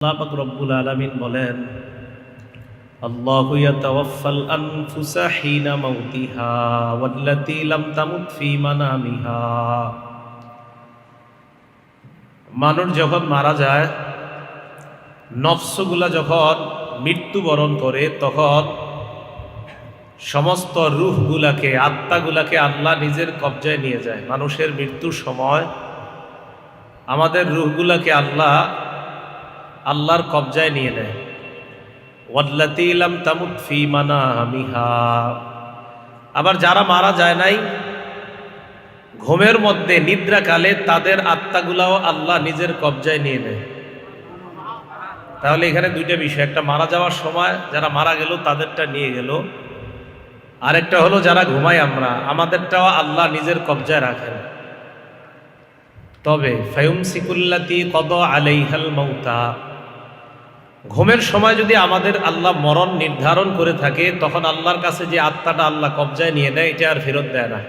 আল্লাহ পাক রব্বুল আলামিন বলেন, আল্লাহু ইয়াতাওয়াফাল আনফুসা হিনা মাউতিহা ওয়াল্লাতী লাম তামুত ফী মানামিহা। মানুষ যখন মারা যায়, নফসগুলা যখন মৃত্যুবরণ করে, তখন সমস্ত রূহগুলাকে, আত্মাগুলাকে আল্লাহ নিজের কবজায় নিয়ে যায়। মানুষের মৃত্যুর সময় আমাদের রূহগুলাকে আল্লাহর কবজায় নিয়ে নেয়। ওয়াল্লাতী লাম তামুত ফী মানামিহা। আবার যারা মারা যায় নাই, ঘুমের মধ্যে নিদ্রাকালে তাদের আত্মাগুলাও আল্লাহ নিজের কবজায় নিয়ে নেয়। তাহলে এখানে দুইটা বিষয়, একটা মারা যাওয়ার সময় যারা মারা গেল তাদেরটা নিয়ে গেল, আরেকটা হলো যারা ঘুমাই আমরা, আমাদেরটাও আল্লাহ নিজের কবজায় রাখেন। তবে ফায়ুমসিকুল্লাতী কদা আলাইহাল মাউতা, ঘুমের সময় যদি আমাদের আল্লাহ মরণ নির্ধারণ করে থাকে, তখন আল্লাহর কাছে যে আত্মাটা আল্লাহ কবজায় নিয়ে নেয়, এটা আর ফেরত দেয় না।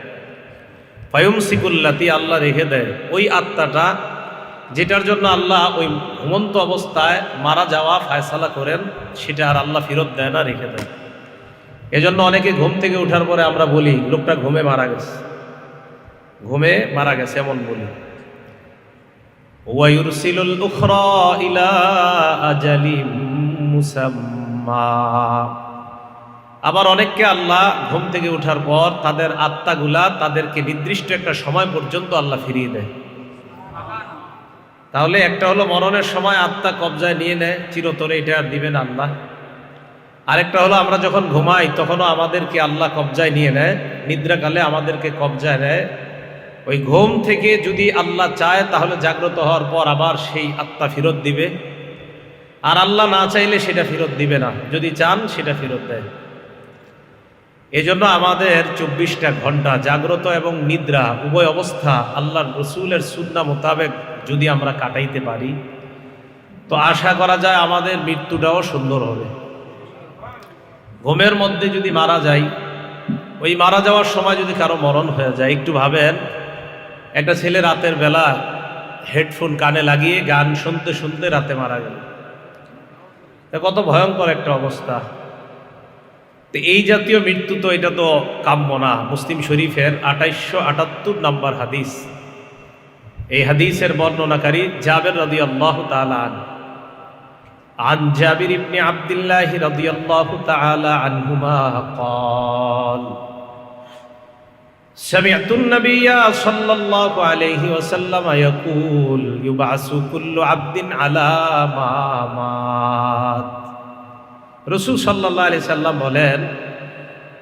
ফায়ুমসিকুল্লাতী, আল্লাহ রেখে দেয় ওই আত্মাটা যেটার জন্য আল্লাহ ওই ঘুমন্ত অবস্থায় মারা যাওয়া ফায়সালা করেন, সেটা আর আল্লাহ ফেরত দেয় না, রেখে দেয়। এজন্য অনেকে ঘুম থেকে ওঠার পরে আমরা বলি লোকটা ঘুমে মারা গেছে, ঘুমে মারা গেছে এমন বলি। ওয়ায়ুরসিলুল উখরা ইলা আজালিম মুসাম্মা। আবার অনেককে আল্লাহ ঘুম থেকে ওঠার পর তাদের আত্মাগুলা তাদেরকে নির্দিষ্ট একটা সময় পর্যন্ত আল্লাহ ফিরিয়ে দেয়। তাহলে একটা হলো মরণের সময় আত্মা কবজায় নিয়ে নেয় চিরতরে, এটা আর দিবেন আল্লাহ। আরেকটা হলো আমরা যখন ঘুমাই তখনও আমাদেরকে আল্লাহ কবজায় নিয়ে নেয়, নিদ্রাকালে আমাদেরকে কবজায় নেয়। ওই ঘুম থেকে যদি আল্লাহ চায় তাহলে জাগ্রত হওয়ার পর আবার সেই আত্মা ফেরত দিবে, আর আল্লাহ না চাইলে সেটা ফেরত দিবে না, যদি চান সেটা ফেরত দেয়। এজন্য আমাদের 24টা ঘন্টা জাগ্রত এবং নিদ্রা উভয় অবস্থা আল্লাহর রসুলের সুন্নাহ মোতাবেক যদি আমরা কাটাইতে পারি, তো আশা করা যায় আমাদের মৃত্যুটাও সুন্দর হবে। ঘুমের মধ্যে যদি মারা যায়, ওই মারা যাওয়ার সময় যদি কারো মরণ হয়ে যায়, একটু ভাবেন একটা ছেলে রাতের বেলা হেডফোন কানে লাগিয়ে গান শুনতে শুনতে রাতে মারা গেল, কত ভয়ঙ্কর একটা অবস্থা। তো এই জাতীয় মৃত্যু তো এটা তো কাম্য না। মুসলিম শরীফের 2878 নম্বর হাদিস, এই হাদিসের বর্ণনাকারী জাবের রাদিয়াল্লাহু তাআলা আনহু। عن جابر بن عبد الله رضي الله تعالى عنهما قال سمعت النبي صلى الله عليه وسلم يقول يبعث كل عبد على ما مات। রাসূল সাল্লাল্লাহু আলাইহি সাল্লাম বলেন,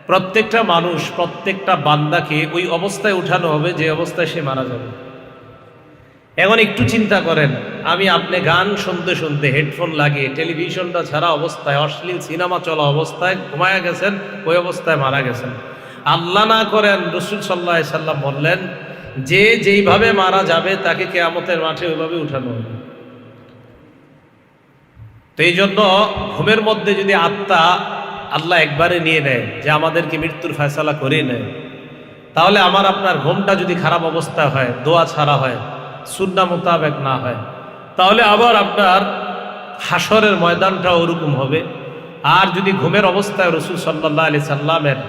প্রত্যেকটা মানুষ, প্রত্যেকটা বান্দাকে ওই অবস্থায় উঠানো হবে যে অবস্থায় সে মারা যাবে। এখন একটু চিন্তা করেন, আমি আপনি গান শুনতে শুনতে হেডফোন লাগিয়ে টেলিভিশনটা ছাড়া অবস্থায়, অশ্লীল সিনেমা চলা অবস্থায় ঘুমায়া গেছেন, ওই অবস্থায় মারা গেছেন। আল্লাহ না করেন রাসূল সাল্লাল্লাহু আলাইহি সাল্লাম বললেন যে যেইভাবে মারা যাবে তাকে কিয়ামতের মাঠে ওইভাবে উঠানো হবে। তো এই জন্য ঘুমের মধ্যে যদি আত্মা আল্লাহ একবারে নিয়ে নেয়, যে আমাদেরকে মৃত্যুর ফয়সালা করে নেয়, তাহলে আমার আপনার ঘুমটা যদি খারাপ অবস্থা হয়, দোয়া ছাড়া হয়, সুন্নাহ মোতাবেক না হয়, তাহলে আবার আপনার হাসরের ময়দানটা ওরকম হবে। আর যদি ঘুমের অবস্থায় রাসূল সাল্লাল্লাহু আলাইহি সাল্লামের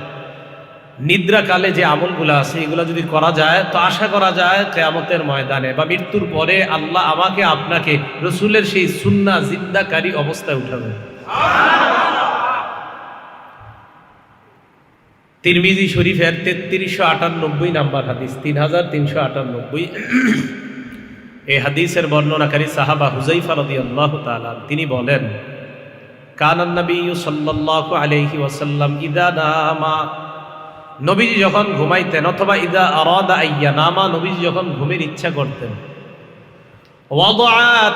নিদ্রাকালে যে আমলগুলো আছে এগুলো যদি করা যায়, তো আশা করা যায় কিয়ামতের ময়দানে বা মৃত্যুর পরে আল্লাহ আমাকে আপনাকে রাসূলের সেই সুন্নাহ জিন্দাকারী অবস্থায় উঠাবেন। তিরমিজি শরীফের 3398 নাম্বার হাদিস, 3398। এই হাদিসের বর্ণনাকারী সাহাবা হুযায়ফা রাদিয়াল্লাহু তাআলা তিনি বলেন, কানান নবী সাল্লাল্লাহু আলাইহি ওয়াসাল্লাম ইযা নামা, নবীজি যখন ঘুমাইতেন, অথবা ইযা আরাদা আইয়া নামা, নবীজি যখন ঘুমের ইচ্ছা করতেন, ওয়াদাআত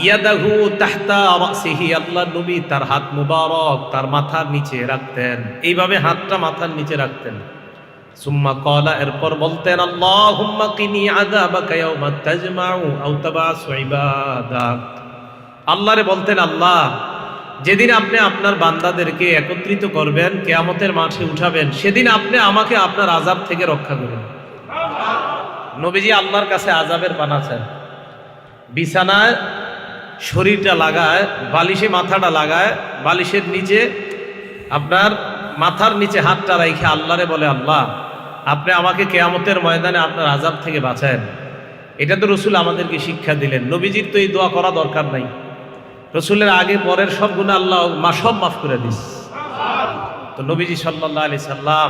ইয়াদাহু তাহতা রাসিহি, আল্লাহ নবী তার হাত মুবারক তার মাথার নিচে রাখতেন, এইভাবে হাতটা মাথার নিচে রাখতেন। সুম্মা ক্বালা, এরপর বলতেন, আল্লাহুম্মা কিনি আযাবাকা ইয়াওমা তাজমাউ আও তাবআসু ইবাদাক। আল্লাহরে বলতেন, আল্লাহ যেদিন আপনি আপনার বান্দাদেরকে একত্রিত করবেন, কিয়ামতের মাঠে উঠাবেন, সেদিন আপনি আমাকে আপনার আযাব থেকে রক্ষা করুন। নবীজি আল্লাহর কাছে আযাবের পানা চান, বিছানায় শরীরটা লাগায়, বালিশে মাথাটা লাগায়, বালিশের নিচে আপনার মাথার নিচে হাতটা রেখে আল্লাহরে বলে, আল্লাহ আপনি আমাকে কিয়ামতের ময়দানে আপনার আযাব থেকে বাঁচায়েন। এটা তো রসুল আমাদেরকে শিক্ষা দিলেন। নবীজির তো এই দোয়া করা দরকার নাই, রসুলের আগে পরের সব গুনাহ আল্লাহ সব মাফ করে দিস। তো নবীজি সাল্লাল্লাহু আলাইহি সাল্লাম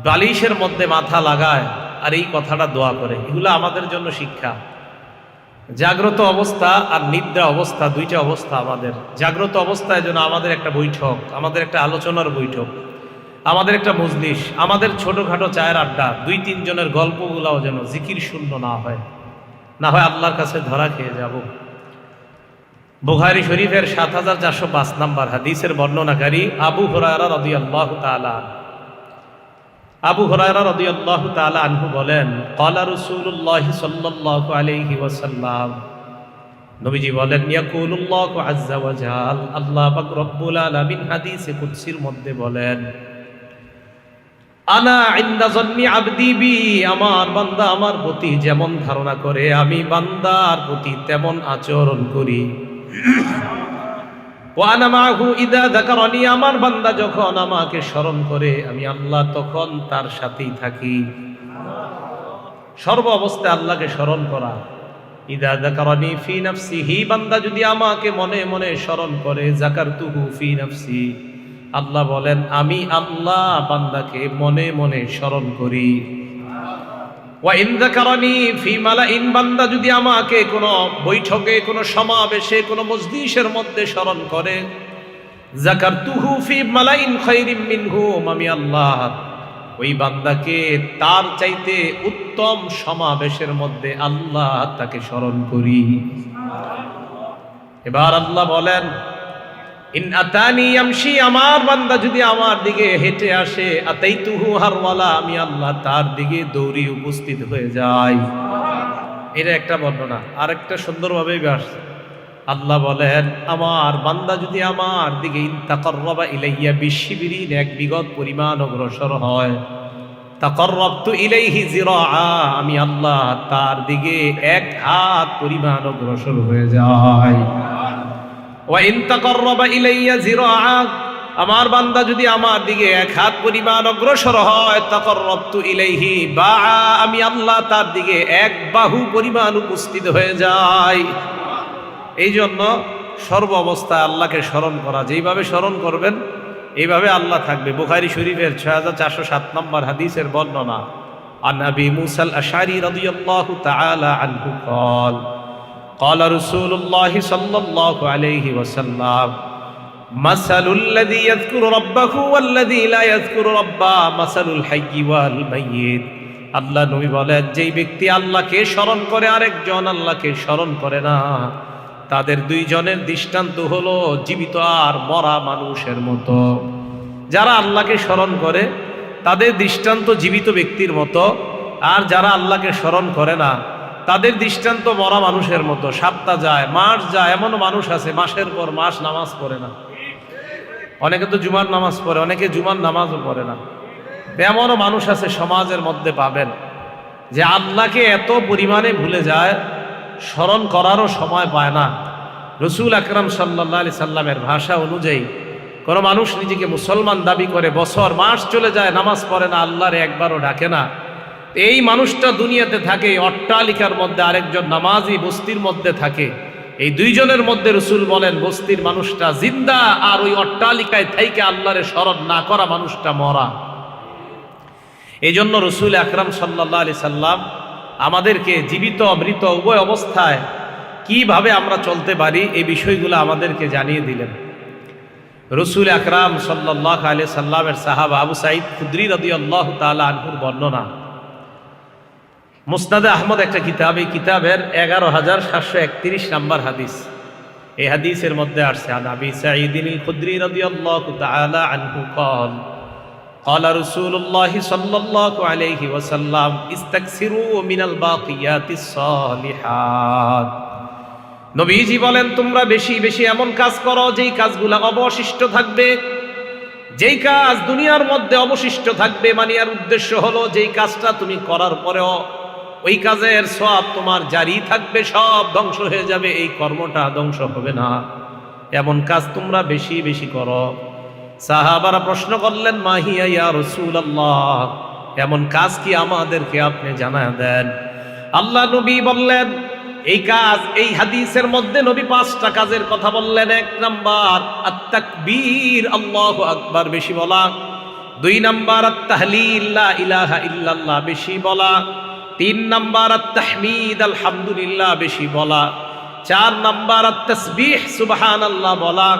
বালিশের মধ্যে মাথা লাগায় আর এই কথাটা দোয়া করে। এগুলো আমাদের জন্য শিক্ষা। জাগ্রত অবস্থা আর নিদ্রা অবস্থা, দুইটা অবস্থা আমাদের। জাগ্রত অবস্থায় যেন আমাদের একটা বৈঠক, আমাদের একটা আলোচনার বৈঠক, আমাদের একটা মজলিস, আমাদের ছোটখাটো চায়ের আড্ডা, 2-3 জনের গল্পগুলাও যেন জিকির শূন্য না হয়, না হয় আল্লাহর কাছে ধরা খেয়ে যাব। বুখারী শরীফের ৭৪০৫ নম্বর হাদিসের বর্ণনাকারী আবু হুরায়রা রাদিয়াল্লাহু তাআলা, আবু হুরায়রা রাদিয়াল্লাহু তাআলা আনহু বলেন, ক্বালা রাসূলুল্লাহ সাল্লাল্লাহু আলাইহি ওয়াসাল্লাম, নবীজি বলেন, ইয়াকুলুল্লাহু আযজা ওয়া জাল, আল্লাহ পাক রব্বুল আলামিন হাদিসে কুদসির মধ্যে বলেন, আনা ইনদা যান্নি আবদি বি, আমার বান্দা আমার প্রতি যেমন ধারণা করে আমি বান্দার প্রতি তেমন আচরণ করি। ওয়া আনা মাহু ইযা যাকারানি, আমার বান্দা যখন আমাকে স্মরণ করে আমি আল্লাহ তখন তার সাথেই থাকি। সর্ব অবস্থায় আল্লাহকে স্মরণ করা। ইযা যাকারানি ফি নাফসিহি, বান্দা যদি আমাকে মনে মনে স্মরণ করে, যাকারতুহু ফি নাফসি, আল্লাহ বলেন আমি আল্লাহ বান্দাকে মনে মনে স্মরণ করি। ওয়া ইন যাকারানি ফি মালাইন, বান্দা যদি আমাকে কোনো বৈঠকে, কোনো সমাবেশে, কোনো মজলিসের মধ্যে স্মরণ করে, যাকারতুহু ফি মালাইন খায়রিম মিনহুম, আমি আল্লাহ ওই বান্দাকে তার চাইতে উত্তম সমাবেশের মধ্যে আল্লাহ তাকে স্মরণ করি। এবার আল্লাহ বলেন, ইন আতানি ইয়ামশি, আমার বান্দা যদি আমার দিকে হেঁটে আসে, আতাইতুহু হারওয়ালা, আমি আল্লাহ তার দিকে দৌড়ে উপস্থিত হয়ে যাই। এটা একটা বর্ণনা। আরেকটা সুন্দরভাবে আসছে, আল্লাহ বলেন আমার বান্দা যদি আমার দিকে ইন তাকাররাবা ইলাইয়া বিশিবরিন, এক বিগত পরিমাণ অগ্রসর হয়, তাকাররাবতু ইলাইহি জিরাআ, আমি আল্লাহ তার দিকে 1 হাত পরিমাণ অগ্রসর হয়ে যাই। ওয়া ইন তাকাররাবা ইলাইয়া জিরাআ, আমার বান্দা যদি আমার দিকে 1 হাত পরিমাণ অগ্রসর হয়, তাকাররাবতু ইলাইহি বাআ, আমি আল্লাহ তার দিকে 1 বাহু পরিমাণ উপস্থিত হয়ে যাই। এই জন্য সর্ব অবস্থায় আল্লাহকে স্মরণ করা, যেইভাবে স্মরণ করবেন এইভাবে আল্লাহ থাকবে। বুখারী শরীফের ৬৪০৭ নম্বর হাদিসের বর্ণনা, আন আবি মুসা আল আশআরী রাদিয়াল্লাহু তাআলা আনহু قال قال رسول الله صلى الله عليه وسلم مثل الذي يذكر ربه والذي لا يذكر ربه مثل الحي والميت, আল্লাহ নবী বলেন যেই ব্যক্তি আল্লাহকে স্মরণ করে আরেকজন আল্লাহকে স্মরণ করে না, তাদের 2 জনের দৃষ্টান্ত হলো জীবিত আর মরা মানুষের মতো। যারা আল্লাহকে স্মরণ করে তাদের দৃষ্টান্ত জীবিত ব্যক্তির মতো, আর যারা আল্লাহকে স্মরণ করে না তাদের দৃষ্টান্ত মরা মানুষের মতো। সপ্তাহ যায়, মাস যায়, এমনও মানুষ আছে মাসের পর মাস নামাজ পড়ে না। অনেকে তো জুমার নামাজ পড়ে, অনেকে জুমার নামাজও পড়ে না। এমনও মানুষ আছে সমাজের মধ্যে পাবেন যে আল্লাহকে এত পরিমাণে ভুলে যায়, স্মরণ করারও সময় পায় না। রসুল আকরাম সাল্লাল্লাহু আলাইহি সাল্লামের ভাষা অনুযায়ী কোনো মানুষ নিজেকে মুসলমান দাবি করে, বছর মাস চলে যায়, নামাজ পড়ে না, আল্লাহরে একবারও ডাকে না, এই মানুষটা দুনিয়াতে থাকে অট্টালিকার মধ্যে, আরেকজন নামাজি বস্তির মধ্যে থাকে। এই 2 জনের মধ্যে রসুল বলেন বস্তির মানুষটা জিন্দা, আর ওই অট্টালিকায় থাইকে আল্লাহরে স্মরণ না করা মানুষটা মরা। এই জন্য রসুল আকরাম সাল্লাল্লাহু আলাইহি সাল্লাম আমাদেরকে জীবিত মৃত উভয় অবস্থায় কিভাবে আমরা চলতে পারি এই বিষয়গুলো আমাদেরকে জানিয়ে দিলেন। রসুল আকরাম সাল্লাল্লাহু আলাইহি সাল্লামের সাহাবা আবু সাঈদ খুদরি রাদিয়াল্লাহু তাআলা আনহুর বর্ণনা, মুসনাদে আহমদ একটা কিতাব, এই কিতাবের 11731 নম্বর হাদিস। এই হাদিসের মধ্যে আসছে, আন আবি সাঈদিন আল খুদরি রাদিয়াল্লাহু তাআলা আনহু قال قال رسول الله صلى الله عليه وسلم استكثروا من الباقيات الصالحات, নবীজি বলেন তোমরা বেশি বেশি এমন কাজ করো যেই কাজগুলো অবশিষ্ট থাকবে। যেই কাজ দুনিয়ার মধ্যে অবশিষ্ট থাকবে, মানে এর উদ্দেশ্য হলো যেই কাজটা তুমি করার পরেও ওই কাজের সওয়াব তোমার জারি থাকবে, সব ধ্বংস হয়ে যাবে, এই কর্মটা ধ্বংস হবে না। এমন কাজ তোমরা বেশি বেশি করো। সাহাবারা প্রশ্ন করলেন, মা হিয়া ইয়া রাসূলুল্লাহ, এমন কাজ কি আমাদেরকে আপনি জানায় দেন। আল্লাহ নবী বললেন, এই কাজ, এই হাদিসের মধ্যে নবী 5টা কাজের কথা বললেন। 1 নাম্বার আত-তাকবীর, আল্লাহু আকবার বেশি বলা। 2 নাম্বার আত-তাহলিল, লা ইলাহা ইল্লাল্লাহ বেশি বলা। 3 নাম্বার আত-তাহমিদ, আলহামদুলিল্লাহ বেশি বলা। 4 নাম্বার আত-তাসবিহ, সুবহানাল্লাহ বলা।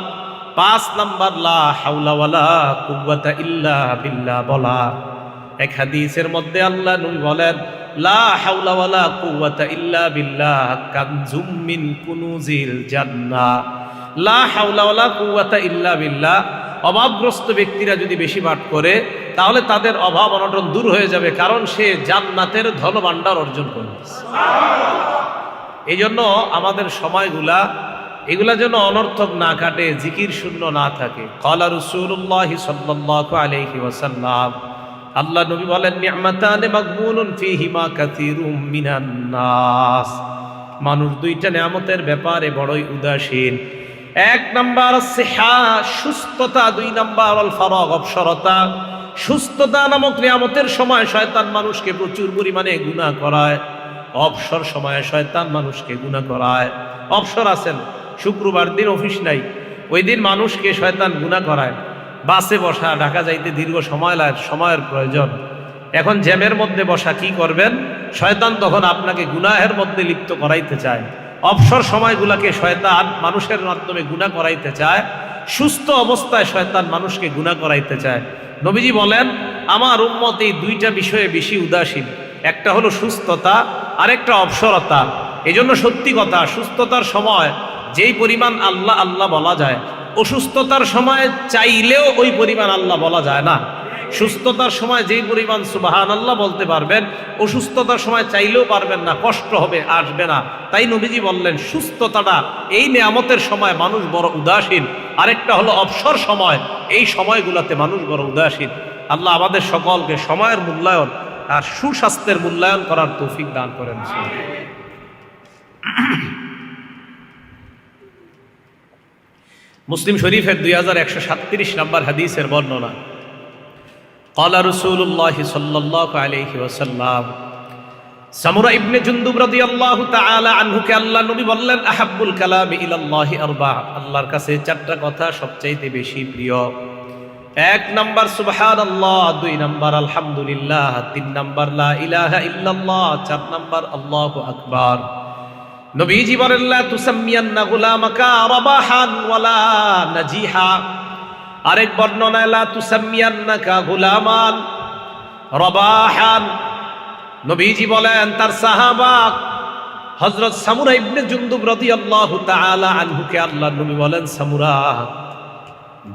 5 নাম্বার লা হাওলা ওয়ালা কুওয়াতা ইল্লা বিল্লাহ বলা। এক হাদিসের মধ্যে আল্লাহ নবী বলেন, লা হাওলা ওয়ালা কুওয়াতা ইল্লা বিল্লাহ কানজুম মিন কুনুজিল জান্নাহ। লা হাওলা ওয়ালা কুওয়াতা ইল্লা বিল্লাহ, অভাবগ্রস্ত ব্যক্তিরা যদি বেশি পাঠ করে তাহলে তাদের অভাব অনটন দূর হয়ে যাবে, কারণ সে জান্নাতের ধনভাণ্ডার অর্জন করতেছে। এই জন্য আমাদের সময়গুলা এগুলা যেন অনর্থক না কাটে, জিকির শূন্য না থাকে। ক্বালা রাসূলুল্লাহ সাল্লাল্লাহু আলাইহি ওয়াসাল্লাম, আল্লাহ নবী বলেন, নি'মাতানে মাগবুনুন ফীহিমা কাসীরুম মিনান নাস। মানুষ 2টা নিয়ামতের ব্যাপারে বড়ই উদাসীন। 1 নাম্বার সিহা, সুস্থতা। 2 নাম্বার আল ফারাগ, অবসরতা। সুস্থতা নামক নিয়ামতের সময় শয়তান মানুষকে প্রচুর পরিমাণে গুনাহ করায়, অবসর সময়ে শয়তান মানুষকে গুনাহ করায়। অবসর আছেন, শুক্রবার দিন অফিস নাই, ওই দিন মানুষকে শয়তান গুনাহ করায়। বাসে বসা, ঢাকা যাইতে দীর্ঘ সময়ের প্রয়োজন, এখন জ্যামের মধ্যে বসা, কি করবেন? শয়তান তখন আপনাকে গুনাহের মধ্যে লিপ্ত করাইতে চায়। অবসর সময়গুলাকে শয়তান মানুষের মাধ্যমে গুনাহ করাইতে চায়। সুস্থ অবস্থায় শয়তান মানুষকে গুনাহ করাইতে চায়। নবীজি বলেন, আমার উম্মত এই 2টা বিষয়ে বেশি উদাসীন। একটা হলো সুস্থতা, আরেকটা অবসরতা। এই জন্য সত্যি কথা, সুস্থতার সময় যেই পরিমাণ আল্লাহ আল্লাহ বলা যায়, অসুস্থতার সময় চাইলেও ওই পরিমাণ আল্লাহ বলা যায় না। সুস্থতার সময় যেই পরিমাণ সুবহানাল্লাহ বলতে পারবেন, অসুস্থতার সময় চাইলেও পারবেন না, কষ্ট হবে, আসবে না। তাই নবীজি বললেন, সুস্থতাটা, এই নিয়ামতের সময় মানুষ বড় উদাসীন। আরেকটা হলো অবসর সময়, এই সময়গুলোতে মানুষ বড় উদাসীন। আল্লাহ আমাদের সকলকে সময়ের মূল্যায়ন আর সুস্বাস্থ্যের মূল্যায়ন করার তৌফিক দান করেন। মুসলিম শরীফের 2137 নম্বর হাদিসের বর্ণনা, ক্বালা রাসূলুল্লাহ সাল্লাল্লাহু আলাইহি ওয়াসাল্লাম, সামুরা ইবনে জুনদুব রাদিয়াল্লাহু তাআলা আনহুকে আল্লাহ নবী বললেন, আহাব্বুল কালামি ইলাল্লাহি আরবা, আল্লাহর কাছে 4টা কথা সবচাইতে বেশি প্রিয়। 1 নাম্বার সুবহানাল্লাহ, 2 নাম্বার আলহামদুলিল্লাহ, 3 নাম্বার লা ইলাহা ইল্লাল্লাহ, 4 নাম্বার আল্লাহু আকবার। নবীজি বলেন, লা তুসাম্মিয়ান্না গুলামাকা রাবাহান ওয়ালা নাজিহা। আরেক বর্ণনায়, লা তুসাম্মিয়ান্নাকা গুলামান রাবাহান। নবীজি বলেন, তার সাহাবা হযরত সামুরা ইবনে জুনদুব রাদিয়াল্লাহু তাআলা আনহুকে আল্লাহ নবী বলেন, সামুরা,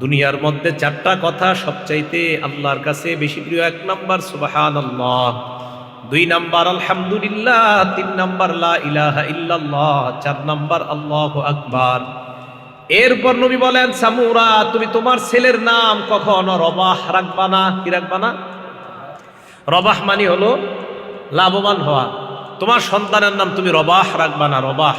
দুনিয়ার মধ্যে 4টা কথা সবচাইতে আল্লাহর কাছে বেশি প্রিয়। 1 নাম্বার সুবহানাল্লাহ, 2 নাম্বার আলহামদুলিল্লাহ, 3 নাম্বার লা ইলাহা ইল্লাল্লাহ, 4 নাম্বার আল্লাহু আকবার। এরপর নবী বলেন, সামুরা, তুমি তোমার ছেলের নাম কখনো রবাহ রাখবা না। কি রাখবা না? রবাহ মানে হলো লাভবান হওয়া। তোমার সন্তানের নাম তুমি রবাহ রাখবা না, রবাহ।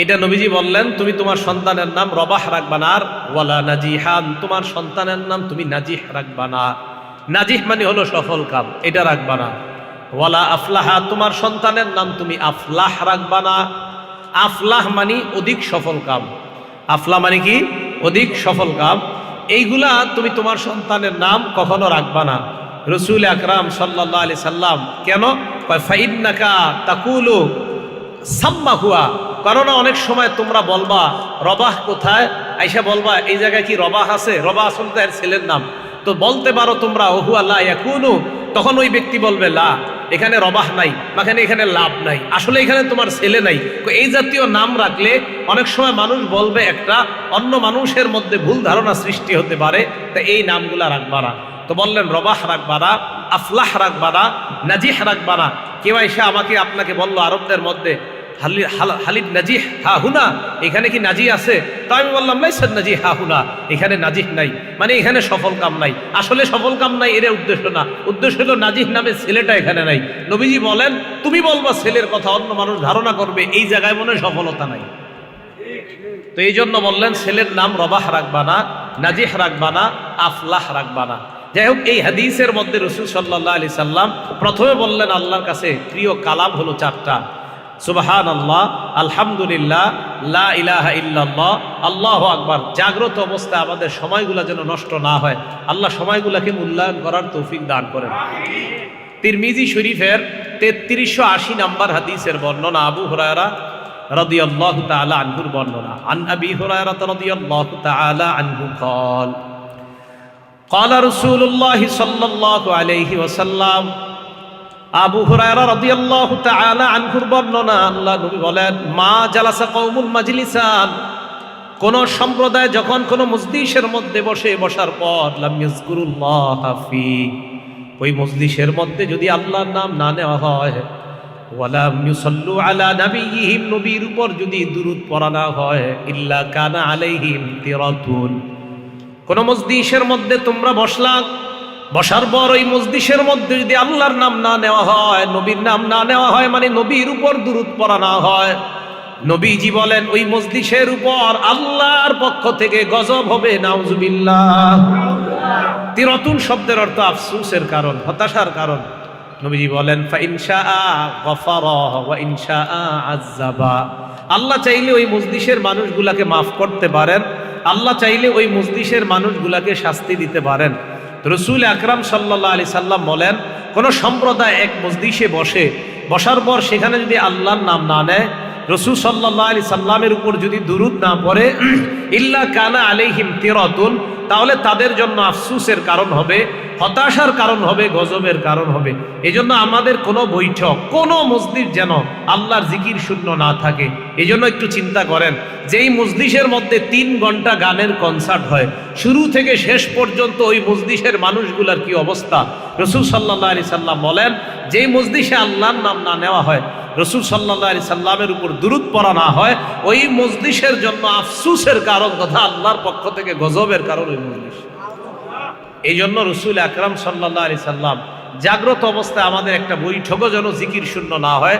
এটা নবীজি বললেন, তুমি তোমার সন্তানের নাম রবাহ রাখবা না। আর ওয়ালা নাজিহান, তোমার সন্তানের নাম তুমি নাজিহ রাখবা না। নাজিহ মানে হলো সফল কাম, এটা রাখবা না। ওয়ালা আফলাহা, তোমার সন্তানের নাম তুমি আফলাহ রাখবা না। আফলাহ মানে অধিক সফল কাম। আফলাহ মানে কি? অধিক সফল কাম। এইগুলা তুমি তোমার সন্তানের নাম কখনো রাখবা না। রাসূল আকরাম সাল্লাল্লাহু আলাইহি সাল্লাম কেন কয়, ফাইন্নাকা তাকুলু সাম্মা হুয়া, কারণ অনেক সময় তোমরা বলবা রবাহ কোথায়, আইসা বলবা এই জায়গায় কি রবাহ আছে? রবাহ আসলে তার ছেলের নাম। তো বলতে পারো তোমরা ওহুয়া লা ইয়াকুনু, তখন ওই ব্যক্তি বলবে লা, এখানে রবাহ নাই, এখানে লাভ নাই, আসলে এখানে তোমার ছেলে নাই। এই জাতীয় নাম রাখলে অনেক সময় মানুষ বলবে একটা, অন্য মানুষের মধ্যে ভুল ধারণা সৃষ্টি হতে পারে। তা এই নামগুলা রাখবা না। তো বললেন, রবাহ রাখবা না, আফলাহ রাখবা না, নাজিহ রাখবা না। কেউ এসে আমাকে আপনাকে বললো, আরবদের মধ্যে হালিদ নাজিহ হা হুনা, এখানে কি নাজিহ আছে? তো আমি বললাম লাইসাত নাজিহ হা হুনা, এখানে নাজিহ নাই, মানে এখানে সফল কাম নাই। আসলে সফল কাম নাই এর উদ্দেশ্য না, উদ্দেশ্য হলো নাজিহ নামে ছেলেটা এখানে নাই। নবীজি বলেন তুমি বলবা ছেলের কথা, অন্য মানুষ ধারণা করবে এই জায়গায় মনে হয় সফলতা নাই। তো এই জন্য বললেন ছেলের নাম রবাহ রাখবা না, নাজিহ রাখবা না, আফলাহ রাখবা না। যাই হোক, এই হাদিসের মধ্যে রাসূল সাল্লাল্লাহু আলাইহি সাল্লাম প্রথমে বললেন আল্লাহর কাছে প্রিয় কালাম হলো চারটা: সুবহানাল্লাহ, আলহামদুলিল্লাহ, লা ইলাহা ইল্লাল্লাহ, আল্লাহু আকবার। জাগ্রত অবস্থায় আমাদের সময়গুলো যেন নষ্ট না হয়, আল্লাহ সময়গুলোকে মূল্যায়ন করার তৌফিক দান করেন। তিরমিজি শরীফের 3380 নাম্বার হাদিসের বর্ণনা, আবু হুরায়রা রাদিয়াল্লাহু তাআলা আনহুর বর্ণনা। আন আবি হুরায়রা রাদিয়াল্লাহু তাআলা আনহু قال قال رسول الله صلى الله عليه وسلم, আবু হুরায়রা রাদিয়াল্লাহু তাআলা আনহুর বর্ণনা, আল্লাহ নবী বলেন, মা জালাসা কওমুল মাজলিসান, কোন সম্প্রদায় যখন কোন মজলিসের মধ্যে বসার পর লাম ইয়াজকুরুল্লাহ ফি, ওই মজলিসের মধ্যে যদি আল্লাহর নাম না নেওয়া হয়, ওয়ালাম ইউসাল্লু আলা নাবিয়িহিম, নবীর উপর যদি দুরূদ পড়া না হয়, ইল্লা কানা আলাইহিম তিরাতুন, কোন মজলিসের মধ্যে তোমরা বসলা, বসার পর ওই মজলিসের মধ্যে যদি আল্লাহর নাম না নেওয়া হয়, নবীর নাম না নেওয়া হয়, মানে নবীর উপর দুরূদ পড়া না হয়, নবীজি বলেন ওই মজলিসের উপর আল্লাহর পক্ষ থেকে গজব হবে, নাউজুবিল্লাহ। তিরাতুন শব্দের অর্থ আফসোসের কারণ, হতাশার কারণ। নবীজি বলেন ফা ইনশাআ গফারা ওয়া ইনশাআ আযাবা, আল্লাহ চাইলে ওই মজলিসের মানুষগুলাকে মাফ করতে পারেন, আল্লাহ চাইলে ওই মজলিসের মানুষগুলাকে শাস্তি দিতে পারেন। রাসূল আকরাম সাল্লাল্লাহু আলাইহি সাল্লাম বলেন, কোন সম্প্রদায় এক মজলিসে বসার পর সেখানে যদি আল্লাহর নাম না নেয়, রাসূল সাল্লাল্লাহু আলাইহি সাল্লামের উপর যদি দুরূদ না পড়ে, ইল্লা কানা আলাইহিম তিরাতুন, তাহলে তাদের জন্য আফসোসের কারণ হবে, হতাশার কারণ হবে, গজবের কারণ হবে। এই জন্য আমাদের কোনো বৈঠক, কোনো মজলিস যেন আল্লাহর জিকির শূন্য না থাকে। এই জন্য একটু চিন্তা করেন, যেই মজলিসের মধ্যে 3 ঘন্টা গানের কনসার্ট হয়, শুরু থেকে শেষ পর্যন্ত ওই মজলিসের মানুষগুলার কি অবস্থা। রাসূল সাল্লাল্লাহু আলাইহি সাল্লাম বলেন, যেই মজলিসে আল্লাহর নাম না নেওয়া হয়, রাসূল সাল্লাল্লাহু আলাইহি সাল্লামের উপর দুরূদ পড়া না হয়, ওই মজলিসের জন্য আফসোসের কারণ তথা আল্লাহর পক্ষ থেকে গজবের কারণ ওই মজলিস। এই জন্য রাসূল আকরাম সাল্লাল্লাহু আলাইহি সাল্লাম জাগ্রত অবস্থায় আমাদের একটা বৈঠকও যেন জিকির শূন্য না হয়।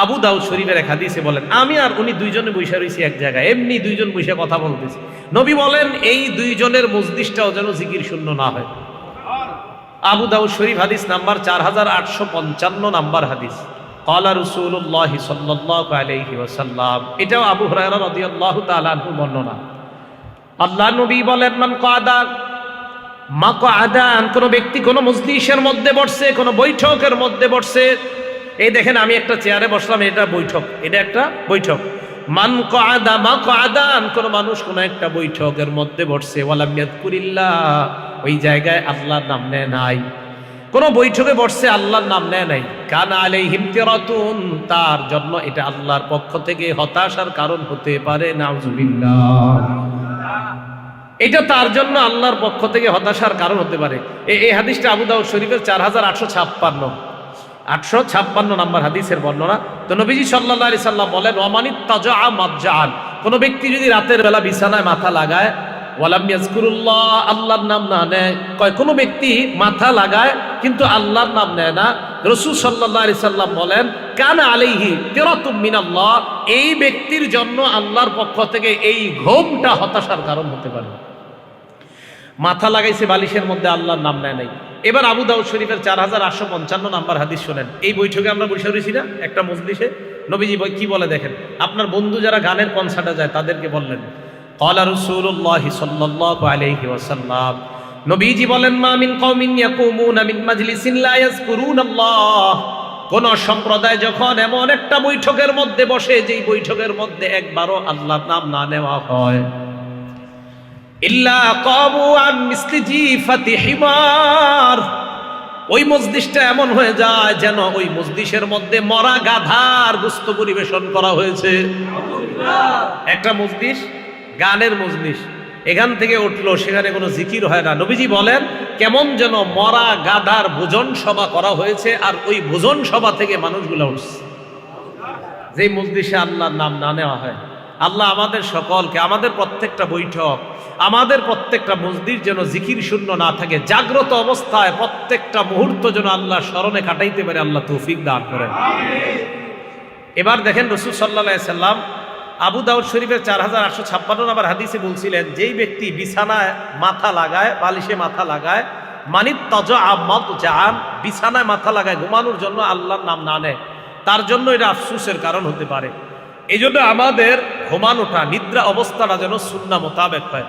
আবু দাউদ শরীফের এক হাদিসে বলেন, আমি আর উনি দুইজনে বসে রয়েছি এক জায়গায়, এমনি দুইজন বসে কথা বলতেছি, নবী বলেন এই দুইজনের মজলিসটাও যেন জিকির শূন্য না হয়। আবু দাউদ শরীফ হাদিস নাম্বার 4855 নাম্বার হাদিস। ক্বালা রাসূলুল্লাহ সাল্লাল্লাহু আলাইহি ওয়াসাল্লাম, এটাও আবু হুরায়রা রাদিয়াল্লাহু তাআলা আনহু বর্ণনা। আল্লাহ নবী বলেন, মান কাদা মাকআদান, কোন ব্যক্তি কোন মজলিসের মধ্যে বসছে, কোন বৈঠকের মধ্যে বসছে, এই দেখেন আমি একটা চেয়ারে বসলাম, এটা বৈঠক, এটা একটা বৈঠক। মান কাদা মাকআদান, কোন মানুষ কোন একটা বৈঠকের মধ্যে বসছে, ওয়ালাম ইয়াযকুরিল্লাহ, ওই জায়গায় আল্লাহর নাম নেয় নাই, কোন বৈঠকে বসছে আল্লাহর নাম নেয় নাই, কানা আলাইহিম তিরাতুন, তার জন্য এটা আল্লাহর পক্ষ থেকে হতাশার কারণ হতে পারে, নাউজুবিল্লাহ। এটা তার জন্য আল্লাহর পক্ষ থেকে হতাশার কারণ হতে পারে। এই হাদিসটা আবু দাউদ শরীফের 4856 নাম্বার হাদিসের বর্ণনা। তো নবীজি সাল্লাল্লাহু আলাইহি সাল্লাম বলেন, ওয়ামানিত তাজা মাতজাআন, কোন ব্যক্তি যদি রাতের বেলা বিছানায় মাথা লাগায়, ওয়ালাম ইয়াজকুরুল্লাহ, আল্লাহর নাম না নেয়, কোন ব্যক্তি মাথা লাগায় কিন্তু আল্লাহর নাম নেয় না, রাসূল সাল্লাল্লাহু আলাইহি সাল্লাম বলেন, কানা আলাইহি তিরাতুম মিনাল্লাহ, এই ব্যক্তির জন্য আল্লাহর পক্ষ থেকে এই ঘুমটা হতাশার কারণ হতে পারে। মাথা লাগাইছে বালিশের মধ্যে, আল্লাহর নাম নেয় নাই। এবার আবু দাউদ শরীফের 4855 নাম্বার হাদিস শোনেন। এই বৈঠকে আমরা বসে রয়েছি না একটা মজলিসে, নবীজি কি বলে দেখেন, আপনার বন্ধু যারা গানের কনসার্টে যায় তাদেরকে বললেন, ক্বালা রাসূলুল্লাহ সাল্লাল্লাহু আলাইহি ওয়াসাল্লাম, নবীজি বলেন, মা মিন কওমিন ইয়াকুমুনা মিন মাজলিসিন লা ইয়াযকুরুনাল্লাহ, কোন সম্প্রদায় যখন এমন একটা বৈঠকের মধ্যে বসে, যেই বৈঠকের মধ্যে একবারও আল্লাহর নাম না নেওয়া হয়, ইল্লা কামু আন মিসলি জিফাতি হিমার, ওই মজলিসটা এমন হয়ে যায় যেন ওই মজলিসের মধ্যে মরা গাধার গোশত পরিবেশন করা হয়েছে। একটা মজলিস, গানের মজলিস, এখান থেকে উঠলো, সেখানে কোনো জিকির হয় না। নবীজি বলেন, কেমন যেন মরা গাধার ভোজন সভা করা হয়েছে, আর ওই ভোজন সভা থেকে মানুষগুলো উঠছে। যে মজলিসে আল্লাহর নাম না নেওয়া হয়। আল্লাহ আমাদের সকলকে, আমাদের প্রত্যেকটা বৈঠক, আমাদের প্রত্যেকটা মসজিদ যেন জিকির শূন্য না থাকে, জাগ্রত অবস্থায় প্রত্যেকটা মুহূর্ত যেন আল্লাহ স্মরণে কাটাইতে পারে, আল্লাহ তৌফিক দান করেন। এবার দেখেন রাসূল সাল্লাল্লাহু আলাইহি সাল্লাম আবু দাউদ শরীফের 4856 নম্বর হাদিসে বলছিলেন, যেই ব্যক্তি বিছানায় মাথা লাগায়, বালিশে মাথা লাগায়, মানিত তাজা আমাত জান, বিছানায় মাথা লাগায় ঘুমানোর জন্য আল্লাহর নাম না নেয়, তার জন্য এটা আফসোসের কারণ হতে পারে। এই জন্য আমাদের ঘুমানোটা, নিদ্রা অবস্থাটা যেন সুন্নাহ মোতাবেক হয়।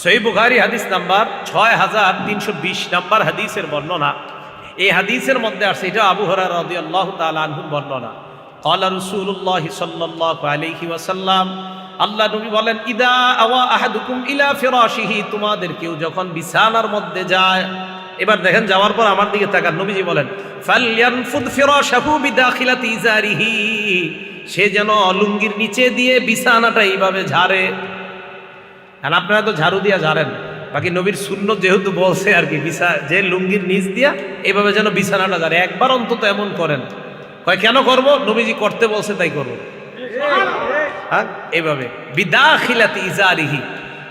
সহিহ বুখারী হাদিস নাম্বার 6320 নাম্বার হাদিসের বর্ণনা। এই হাদিসের মধ্যে আছে, এটা আবু হুরায়রা রাদিয়াল্লাহু তাআলা আনহুর বর্ণনা। ক্বালা রাসূলুল্লাহি সাল্লাল্লাহু আলাইহি ওয়াসাল্লাম, আল্লাহ নবী বলেন, ইদা আওয়া আহাদুকুম ইলা ফিরাশিহি, তোমাদের কেউ যখন বিছানার মধ্যে যায়। এবার দেখেন, যাওয়ার পর আমার দিকে তাকান, নবীজি বলেন, ফালয়ানফুদ ফিরাশাহু বিদাখিলাতি ইজারিহি, সে যেন লুঙ্গির নিচে দিয়ে বিছানাটা এইভাবে ঝাড়ে। আর আপনারা তো ঝাড়ু দিয়া ঝাড়েন, বাকি নবীর সুন্নত যেহেতু বলছে আর কি, যে লুঙ্গির নিচ দিয়া এইভাবে যেন বিছানাটা ঝাড়ে, একবার অন্তত এমন করেন। কয় কেন করব? নবীজি করতে বলছে তাই করবো। হ্যাঁ, এইভাবে বিদাখিলাতি ইজারিহি।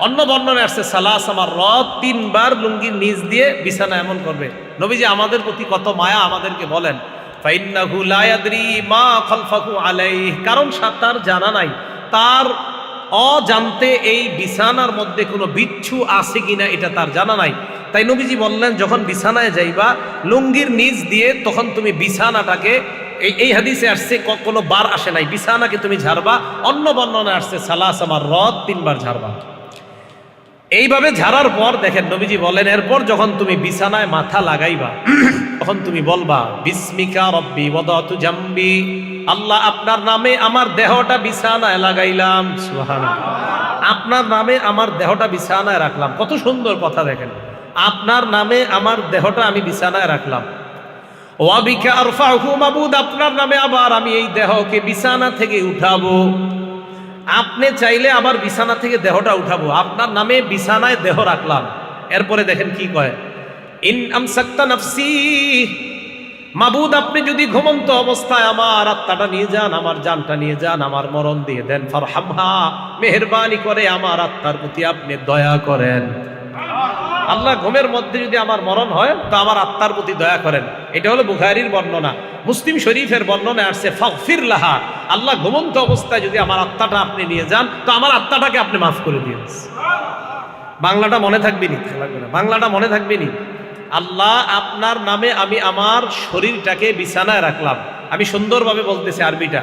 অন্য বর্ণনায় আসছে সালাসা মাররাত, 3 বার লুঙ্গির নিচ দিয়ে বিছানা এমন করবে। নবীজি আমাদের প্রতি কত মায়া, আমাদেরকে বলেন, ফাইন্নাহু লা ইয়াদরি মা খালফাহু আলাইহি, কারণ তার জানা নাই, তার অজান্তে এই বিছানার মধ্যে কোনো বিচ্ছু আছে কিনা এটা তার জানা নাই। তাই নবীজি বললেন, যখন বিছানায় যাইবা লুঙ্গির নিচ দিয়ে, তখন তুমি বিছানাটাকে, এই হাদিসে আসছে কোনো বার আসে নাই, বিছানাকে তুমি ঝাড়বা। অন্য বর্ণনায় আসছে সালাসা মাররাত, 3 বার ঝাড়বা। এইভাবে ঝাড়ার পর দেখেন নবীজি বলেন, এরপর যখন তুমি বিছানায় মাথা লাগাইবা, তখন তুমি বলবা, বিসমিকা রব্বি ওয়াদাতু জামবি, আল্লাহ আপনার নামে আমার দেহটা বিছানায় লাগাইলাম। সুবহানাল্লাহ, আপনার নামে আমার দেহটা বিছানায় রাখলাম। কত সুন্দর কথা দেখেন, আপনার নামে আমার দেহটা আমি বিছানায় রাখলাম। ওয়া বিকা আরফাহু মাবুদ, আপনার নামে আবার আমি এই দেহকে বিছানা থেকে উঠাবো। আপনি চাইলে আবার বিছানা থেকে দেহটা উঠাবো, আপনার নামে বিছানায় দেহ রাখলাম। এরপরে দেখেন কি কয়, ইন আমসাকতা নাফসি, মাবুদ আপনি যদি ঘুমন্ত অবস্থায় আমার আত্মাটা নিয়ে যান, আমার জানটা নিয়ে যান, আমার মরণ দিয়ে দেন, ফারহামহা, মেহেরবানি করে আমার আত্মার প্রতি আপনি দয়া করেন। আল্লাহ ঘুমের মধ্যে যদি আমার মরণ হয়, তো আমার আত্মার প্রতি দয়া করেন। এটা হলো বুখারীর বর্ণনা। মুসলিম শরীফের বর্ণনায় আসছে, ফাগফির লাহা, আল্লাহ ঘুমন্ত অবস্থায় যদি আমার আত্মাটা আপনি নিয়ে যান, তো আমার আত্মাটাকে আপনি মাফ করে দিন। বাংলাটা মনে থাকবে নি, বাংলাটা মনে থাকবে নি। আল্লাহ আপনার নামে আমি আমার শরীরটাকে বিছানায় রাখলাম। আমি সুন্দরভাবে বলতেছি আরবিটা,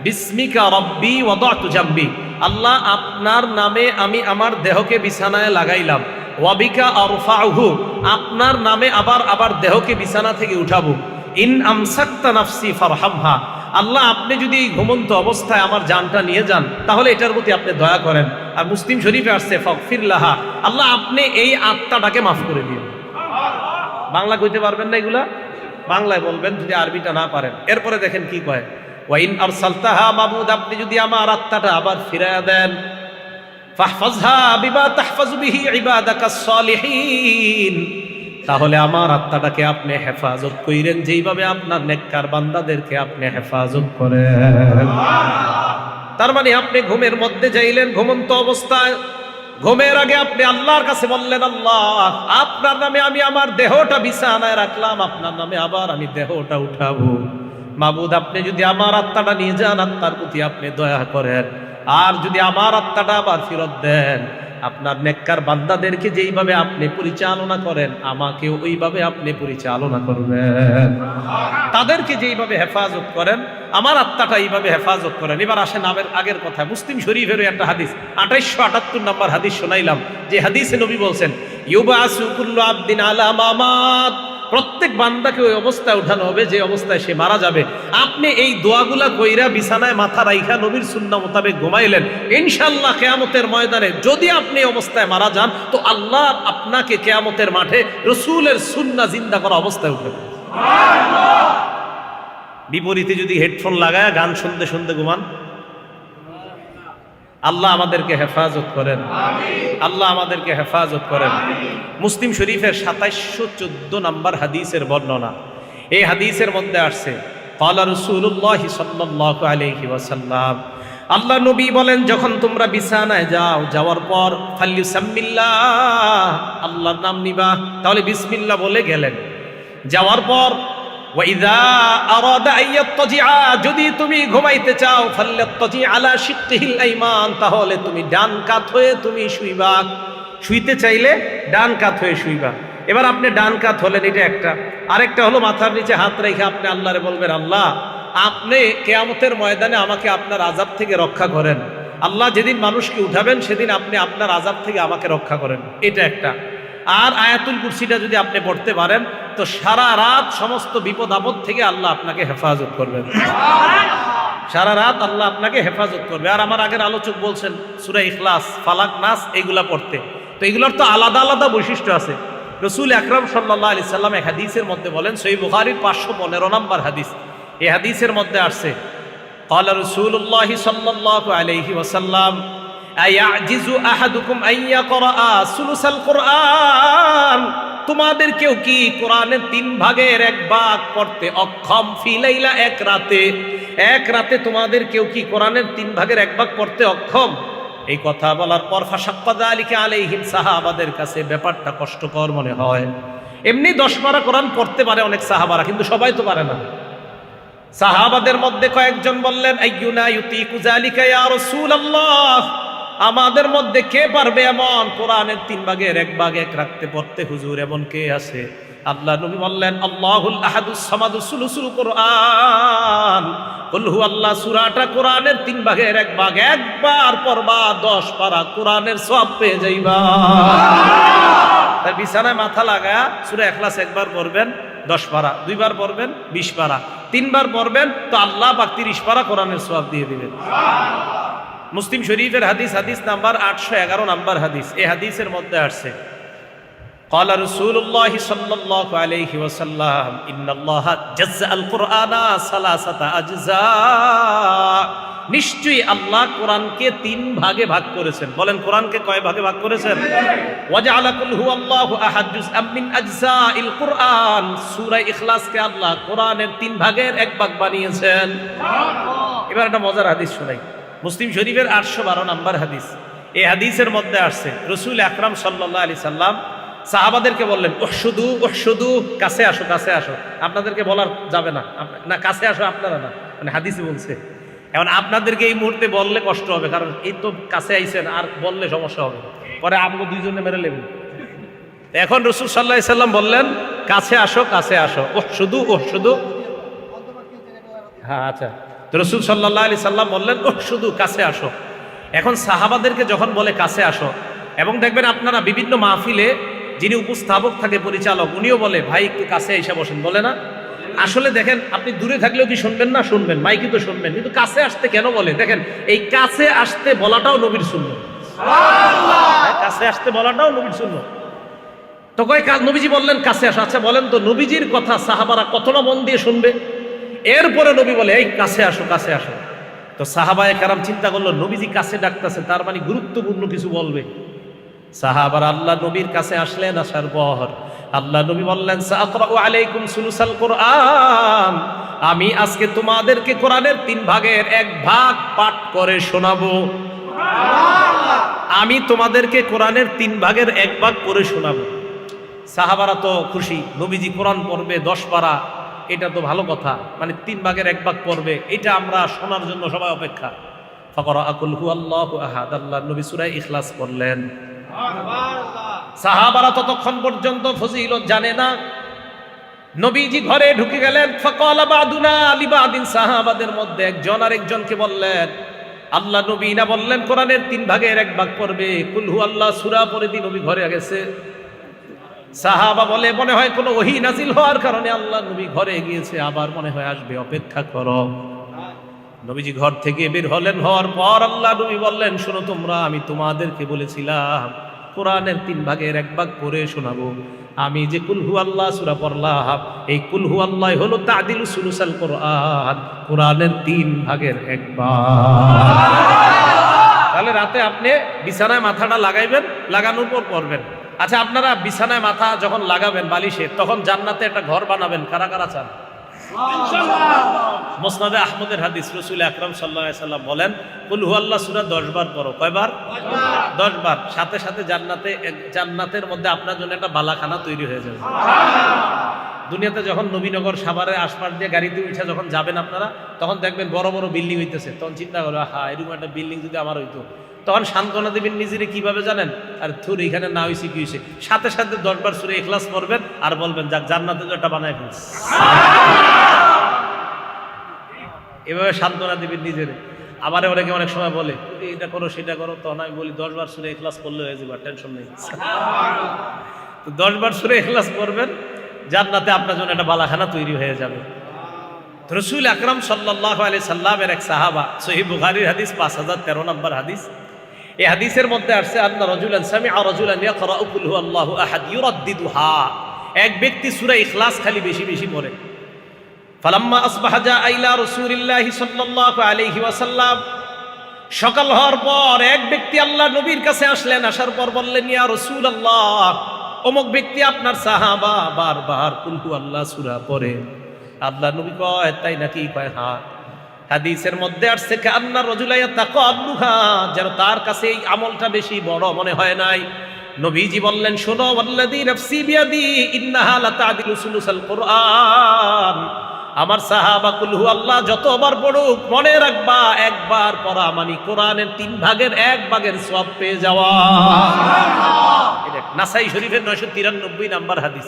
বিসমিকা রব্বি ওয়াদাতু জামবি, আল্লাহ আপনার নামে আমি আমার দেহকে বিছানায় লাগাইলাম। ওয়াবিকা আরফাউহু, আপনার নামে আবার দেহকে বিছানা থেকে উঠাবো। ইন আমসাকতা নাফসি ফারহামহা, আল্লাহ আপনি যদি ঘুমন্ত অবস্থায় আমার জানটা নিয়ে যান, তাহলে এটার প্রতি আপনি দয়া করেন। আর মুসলিম শরীফে আসছে, ফাগফির লাহা, আল্লাহ আপনি এই আত্মাটাকে মাফ করে দিন। বাংলা কইতে পারবেন না এগুলা? বাংলায় বলবেন যদি আরবিটা না পারেন। এরপরে দেখেন কি কয়, ওয়াইন আরসালতাহা মাবুদ, আপনি যদি আমার আত্মাটা আবার ফিরায়া দেন, ফাহফাজহা বিমা তাহফাজু বিহি ইবাদাকাস সালিহিন, তাহলে আমার আত্মাটাকে আপনি হেফাজত কইরেন যেইভাবে আপনার নেককার বান্দাদেরকে আপনি হেফাজত করেন। তার মানে আপনি ঘুমের মধ্যে যাইলেন, ঘুমন্ত অবস্থায়, ঘুমের আগে আপনি আল্লাহর কাছে বললেন, আল্লাহ আপনার নামে আমি আমার দেহটা বিছানায় রাখলাম, আপনার নামে আবার আমি দেহটা উঠাবো। মাবুদ আপনি যদি আমার আত্মাটা নিয়ে যান, আত্মার প্রতি আপনি দয়া করেন। আর যদি আমার আত্মাটা আবার ফেরত দেন, আপনার নেককার বান্দাদেরকে যেইভাবে আপনি পরিচালনা করেন, আমাকে ওইভাবে আপনি পরিচালনা করবেন। তাদেরকে যেইভাবে হেফাজত করেন, আমার আত্মাটা এইভাবে হেফাজত করেন। এবার আসেন আগের কথা, মুসলিম শরীফের একটা হাদিস, 2878 নম্বর হাদিস শোনাইলাম, যে হাদিসে নবী বলছেন, ইউবাসু কুল্লু আবদিন আলা মা মাত, প্রত্যেক বান্দাকে ওই অবস্থায় উঠানো হবে যে অবস্থায় সে মারা যাবে। আপনি এই দোয়াগুলা কইরা বিছানায় মাথা রাইখা নবীর সুন্নাহ মোতাবেক ঘুমাইলেন, ইনশাআল্লাহ কিয়ামতের ময়দানে যদি আপনি অবস্থায় মারা যান, তো আল্লাহ আপনাকে কিয়ামতের মাঠে রাসূলের সুন্নাহ জিন্দা করা অবস্থায় উঠাবে। সুবহানাল্লাহ। বিপরীতে যদি হেডফোন লাগায় গান শুনতে শুনতে ঘুমান, আল্লাহ আমাদেরকে হেফাজত করেন, আল্লাহ আমাদেরকে হেফাজত করেন। মুসলিম শরীফের 2714 নম্বর হাদিসের বর্ণনা। এই হাদিসের মধ্যে আসছে, ক্বালা রাসূলুল্লাহ সাল্লাল্লাহু আলাইহি ওয়াসাল্লাম, আল্লাহ নবী বলেন, যখন তোমরা বিছানায় যাও, যাওয়ার পর ফাল্লিসাম্মিল্লাহ, আল্লাহর নাম নিবা। তাহলে বিসমিল্লাহ বলে গেলেন। যাওয়ার পর ওয়াইযা আরাদা আইয়াত্তাজিআ, যদি তুমি ঘুমাইতে চাও, ফাল্যাত্তাজি আলা শিক্কিহিল আইমান, তাহলে তুমি ডান কাত হয়ে তুমি শুইবা। শুইতে চাইলে ডান কাত হয়ে শুইবা। এবার আপনি ডান কাত হলেন, এটা একটা। আরেকটা হলো মাথার নিচে হাত রেখে আপনি আল্লাহরে বলবেন, আল্লাহ আপনি কিয়ামতের ময়দানে আমাকে আপনার আযাব থেকে রক্ষা করেন। আল্লাহ যেদিন মানুষকে উঠাবেন সেদিন আপনি আপনার আযাব থেকে আমাকে রক্ষা করেন, এটা একটা। আর আয়াতুল কুরসিটা যদি আপনি পড়তে পারেন তো সারা রাত সমস্ত বিপদ আপদ থেকে আল্লাহ আপনাকে হেফাজত করবেন। সারা রাত আল্লাহ আপনাকে হেফাজত করবে। আর আমার আগের আলোচক বলছেন সূরা ইখলাস, ফালাক, নাস এগুলা পড়তে। তো এগুলোর তো আলাদা আলাদা বৈশিষ্ট্য আছে। রাসূল আকরাম সাল্লাল্লাহু আলাইহি সাল্লাম এক হাদিসের মধ্যে বলেন, সহিহ বুখারীর 515 নম্বর হাদিস, এই হাদিসের মধ্যে আসছে, ক্বালা রাসূলুল্লাহ সাল্লাল্লাহু আলাইহি ওয়াসাল্লাম, আয়াজিজু আহাদুকুম আন ইয়াকরা সুলুসাল কুরআন, তোমাদের কেউ কি কোরআনের 3 ভাগের 1 ভাগ পড়তে অক্ষম? ফি লাইলা, এক রাতে। এক রাতে তোমাদের কেউ কি কোরআনের 3 ভাগের 1 ভাগ পড়তে অক্ষম? এই কথা বলার পর ফাশাক্কা যালিকা আলাইহিম, সাহাবাদের কাছে ব্যাপারটা কষ্টকর মনে হয়। এমনি 10 পারা কোরআন পড়তে পারে অনেক সাহাবারা, কিন্তু সবাই তো পারে না। সাহাবাদের মধ্যে কয়েকজন বললেন, আইয়ুনা ইউতিকু যালিকা ইয়া রাসূলুল্লাহ, আমাদের মধ্যে কে পারবে এমন কোরআনের 3 ভাগের 1 ভাগ এক রাখতে পড়তে? হুজুর এমন কে আছে? আল্লাহ নবী বললেন, আল্লাহুল আহাদুস সামাদুস সুলুসুল কুরআন, কুল হুয়াল্লাহ সূরাটা কোরআনের 3 ভাগের 1 ভাগ, একবার পড়বা 10 পারা কোরআনের সওয়াব পেয়ে যাইবা। তাই বিছানায় মাথা লাগা সূরা ইখলাস একবার পড়বেন 10 পারা, 2 বার পড়বেন 20 পারা, 3 বার পড়বেন তো আল্লাহ পাক 30 পারা কোরআনের সওয়াব দিয়ে দিবেন। মুসলিম শরীফের হাদিস, হাদিস নাম্বার 811 নাম্বার হাদিস। এই হাদিসের মধ্যে আসছে, قال رسول الله صلى الله عليه وسلم ان الله جزأ القرآن ثلاثه اجزاء, নিশ্চয়ই আল্লাহ কোরআনকে 3 ভাগে ভাগ করেছেন। বলেন কোরআনকে কয় ভাগে ভাগ করেছেন? ওয়াজআলা কুল হুয়াল্লাহু আহাদ জুজআম মিন আজজাইল কুরআন, সূরা ইখলাসকে আল্লাহ কোরআনের 3 ভাগের 1 ভাগ বানিয়েছেন। এবার একটা মজার হাদিস শুনাই, মুসলিম শরীফের 812 নাম্বার হাদিস। এই হাদিসের মধ্যে আসছে, রাসূল আকরাম সাল্লাল্লাহু আলাইহি সাল্লাম সাহাবাদেরকে বললেন, উহশুদু উহশুদু, কাছে আসো কাছে আসো। আপনাদেরকে বলার যাবে না, না কাছে আসো আপনারা না, মানে হাদিসে বলছে। এখন আপনাদেরকে এই মুহূর্তে বললে কষ্ট হবে, কারণ এই তো কাছে আইছেন, আর বললে সমস্যা হবে, পরে আমরা দুইজনে মেরে নেব। এখন রাসূল সাল্লাল্লাহু আলাইহি সাল্লাম বললেন, কাছে আসো কাছে আসো, উহশুদু উহশুদু। হ্যাঁ আচ্ছা, তো রাসূল সাল্লাল্লাহু আলাইহি সাল্লাম বললেন, উহশুদু, কাছে আসো। এখন সাহাবাদেরকে যখন বলে কাছে আসো, এবং দেখবেন আপনারা বিভিন্ন মাহফিলে যিনি উপস্থাপক থাকে, পরিচালক, উনিও বলে ভাই একটু কাছে এসে বসেন, বলে না? আসলে দেখেন আপনি দূরে থাকলেও কি শুনবেন না? শুনবেন, মাইকি তো শুনবেন, কিন্তু কাছে আসতে কেন বলে? দেখেন এই কাছে আসতে বলাটাও নবীর সুন্নাত। সুবহানাল্লাহ, কাছে আসতে বলাটাও নবীর সুন্নাত। তো কয় নবীজি বললেন কাছে আসো। আচ্ছা বলেন তো, নবীজির কথা সাহাবারা কতটা মন দিয়ে শুনবে? এরপরে নবী বলে এই কাছে আসো কাছে আসো। তো সাহাবায়ে কেরাম চিন্তা করলো, নবীজি কাছে ডাকতেছে, তার মানে গুরুত্বপূর্ণ কিছু বলবে। সাহাবারা আল্লাহ নবীর কাছে আসলেন, আসার পর আল্লাহ নবী বললেন, সাআকরাউ আলাইকুম সুলুসাল কুরআন, আমি আজকে তোমাদেরকে কোরআনের 3 ভাগের 1 ভাগ পাঠ করে শোনাবো। সুবহানাল্লাহ, আমি তোমাদেরকে কোরআনের 3 ভাগের 1 ভাগ পড়ে শোনাবো। সাহাবারা তো খুশি, নবীজি কোরআন পড়বে 10 পারা, এটা তো ভালো কথা, মানে 3 ভাগের 1 ভাগ পড়বে, এটা আমরা শোনার জন্য সবাই অপেক্ষা। ফাকরা কুল হুয়াল্লাহু আহাদ, আল্লাহ নবী সূরা ইখলাস পড়লেন। সাহাবারা ততক্ষণ পর্যন্ত ফজিলত জানে না। নবীজি ঘরে ঢুকে গেলেন। ফাকালা বাদুনা লিবাদিন, সাহাবাদের মধ্যে একজন আরেকজনকে বললেন, আল্লাহ নবী না বললেন কোরআনের 3 ভাগের 1 ভাগ পড়বে, কুল হুয়াল্লাহ সূরা পড়ে দিন। নবী ঘরে গেছে। সাহাবা বলে, মনে হয় কোনো ওহী নাজিল হওয়ার কারণে আল্লাহ নবী ঘরে গিয়েছে, আবার মনে হয় আসবে, অপেক্ষা করো। নবীজি ঘর থেকে বের হলেন। হওয়ার পর আল্লাহ নবী বললেন, শোনো তোমরা, আমি তোমাদেরকে বলেছিলাম কোরআনের 3 ভাগের 1 ভাগ পড়ে শোনাবো। আমি যে কুল হুয়াল্লাহ সূরা পড়লাম, এই কুল হুয়াল্লাহ হলো তা'দিলু সুলুসাল কুরআন, কোরআনের 3 ভাগের 1 ভাগ। তাহলে রাতে আপনি বিছানায় মাথাটা লাগাইবেন, লাগানোর পর পড়বেন। আচ্ছা আপনারা বিছানায় মাথা যখন লাগাবেন বালিশে, তখন জান্নাতে একটা ঘর বানাবেন, কারা কারা চান? মুসনাদে আহমদের হাদিস, রাসূল আকরাম সাল্লাল্লাহু আলাইহি সাল্লাম বলেন, কুল হুয়াল্লাহ সূরা 10 বার পড়ো। কয়বার? 10 বার। সাথে সাথে জান্নাতের মধ্যে আপনার জন্য একটা বালাখানা তৈরি হয়ে যাবে। দুনিয়াতে যখন নবীনগর সাভারের আশপাশ দিয়ে গাড়িতে উঠে যখন যাবেন আপনারা, তখন দেখবেন বড় বড় বিল্ডিং হইতেছে, তখন চিন্তা করো, হ্যাঁ এরকম একটা বিল্ডিং যদি আমার হইতো, তখন সান্ত্বনা দেবেন নিজেরে কিভাবে জানেন? আর থুর এখানে না হয়েছে কি হয়েছে, সাথে সাথে 10 বার সূরা ইখলাস পড়বেন আর বলবেন যাক জান্নাতে তো একটা বানায় ফেলছে। এভাবে সান্ত্বনা দিবেন নিজের। আমারে অনেকে অনেক সময় বলে এটা করো সেটা করো, তখন আমি বলি 10 বার সূরা ইখলাস পড়লে হয়ে যাবে, টেনশন নেই। তো 10 বার সূরা ইখলাস পড়বেন, জান্নাতে আপনার জন্য একটা বালাখানা তৈরি হয়ে যাবে। রাসূল আকরাম সাল্লাল্লাহু আলাইহি সাল্লামের এক সাহাবা, সহিহ বুখারীর হাদিস 5013 নম্বর হাদিস। এই হাদিসের মধ্যে আসছে আন্না রাজুলান সামিআ রাজুলান ইয়াকরাউ কুল হুয়াল্লাহু আহাদ ইউরাদ্দিদুহা। এক ব্যক্তি সূরা ইখলাস খালি বেশি বেশি পড়ে। ফালাম্মা আসবাহা জাআ ইলা রাসূলিল্লাহি সাল্লাল্লাহু আলাইহি ওয়াসাল্লাম। সকাল হওয়ার পর এক ব্যক্তি আল্লাহ নবীর কাছে আসলেন, আসার পর বললেন, ইয়া রাসূলুল্লাহ, অমুক ব্যক্তি আপনার সাহাবা বারবার কুল হুয়াল্লাহ সূরা পড়ে। আল্লাহ নবী কয়, তাই নাকি? কয় হ্যাঁ। হাদিসের মধ্যে আসছে কান্না রাজুলা ইয়াতাকাল্লুহা, যেন তার কাছে এই আমলটা বেশি বড় মনে হয় নাই। নবীজি বললেন, শোনো, ওয়াল্লাযী নাফসি বিয়াদি ইন্নাহা লাতাদিলু সুলুসাল কুরআন। আমার সাহাবা কুল হুয়াল্লাহ যতবার পড়ুক, মনে রাখবা একবার পড়া মানে কোরআনের 3 ভাগের 1 ভাগের সওয়াব পেয়ে যাওয়া। এটা নাসাই শরীফের 993 নাম্বার হাদিস।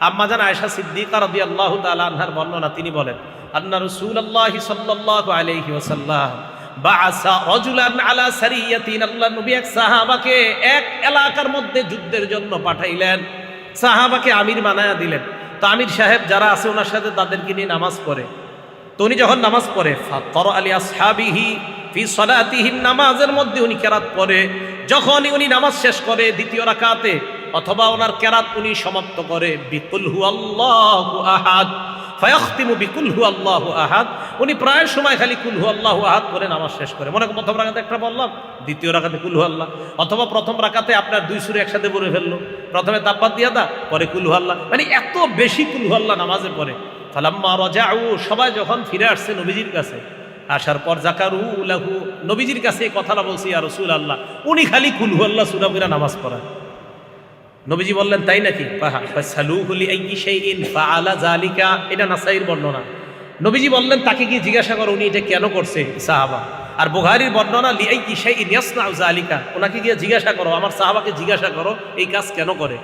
আম্মা জান আয়েশা সিদ্দিকা রাদিয়াল্লাহু তাআলা আনহার বর্ণনা, তিনি বলেন, আন্না রাসূলুল্লাহি সাল্লাল্লাহু আলাইহি ওয়াসাল্লাম বাআসা রাজুলান আলা সারিয়াতিন। আল্লাহ নবী এক সাহাবাকে এক এলাকার মধ্যে যুদ্ধের জন্য পাঠাইলেন, সাহাবাকে আমির বানায়া দিলেন। তো আমির সাহেব যারা আছে ওনার সাথে তাদেরকে নিয়ে নামাজ পড়ে। তো উনি যখন নামাজ পড়ে, ফাকরা আলি আসহাবিহি ফি সালাতিহিন, নামাজের মধ্যে উনি কেরাত পড়ে। যখনই উনি নামাজ শেষ করে দ্বিতীয় রাকাতে, অথবা ওনার কেরাত উনি সমাপ্ত করে বিকুল হুয়াল্লাহু আহাদ, ফায়াখতিমু বিকুল হুয়াল্লাহু আহাদ, উনি প্রায় সময় খালি কুল হুয়াল্লাহু আহাদ করে নামাজ শেষ করে। মনে করেন প্রথম রাকাতে একটা বললাম, দ্বিতীয় রাকাতে কুল হুয়াল্লাহ, অথবা প্রথম রাকাতে আপনার 2 সূরা একসাথে পড়ে ফেললো, প্রথমে তাব্বাত ইয়াদা পরে কুল হুয়াল্লাহ, মানে এত বেশি কুল হুয়াল্লাহ নামাজে পড়ে। ফালাম্মা রাজাউ, সবাই যখন ফিরে আসছে নবীজির কাছে, আসার পর জাকারু লাহু, নবীজির কাছে এই কথাটা বলছি, ইয়া রাসূলুল্লাহ, উনি খালি কুল হুয়াল্লাহ সূরা পড়ে নামাজ পড়ায়। নবীজি বললেন, তাই নাকি? ফাসালুহু লিআইয়ি শাইইন ফাআলা যালিকা, এটা নাসাইর বর্ণনা। নবীজি বললেন, তাকে কি জিজ্ঞাসা করো উনি এটা কেন করছে, সাহাবা। আর বুখারীর বর্ণনা লিআইয়ি শাইইন ইয়াসনাউ যালিকা, ওনাকে গিয়ে জিজ্ঞাসা করো, আমার সাহাবাকে জিজ্ঞাসা করো এই কাজ কেন করে।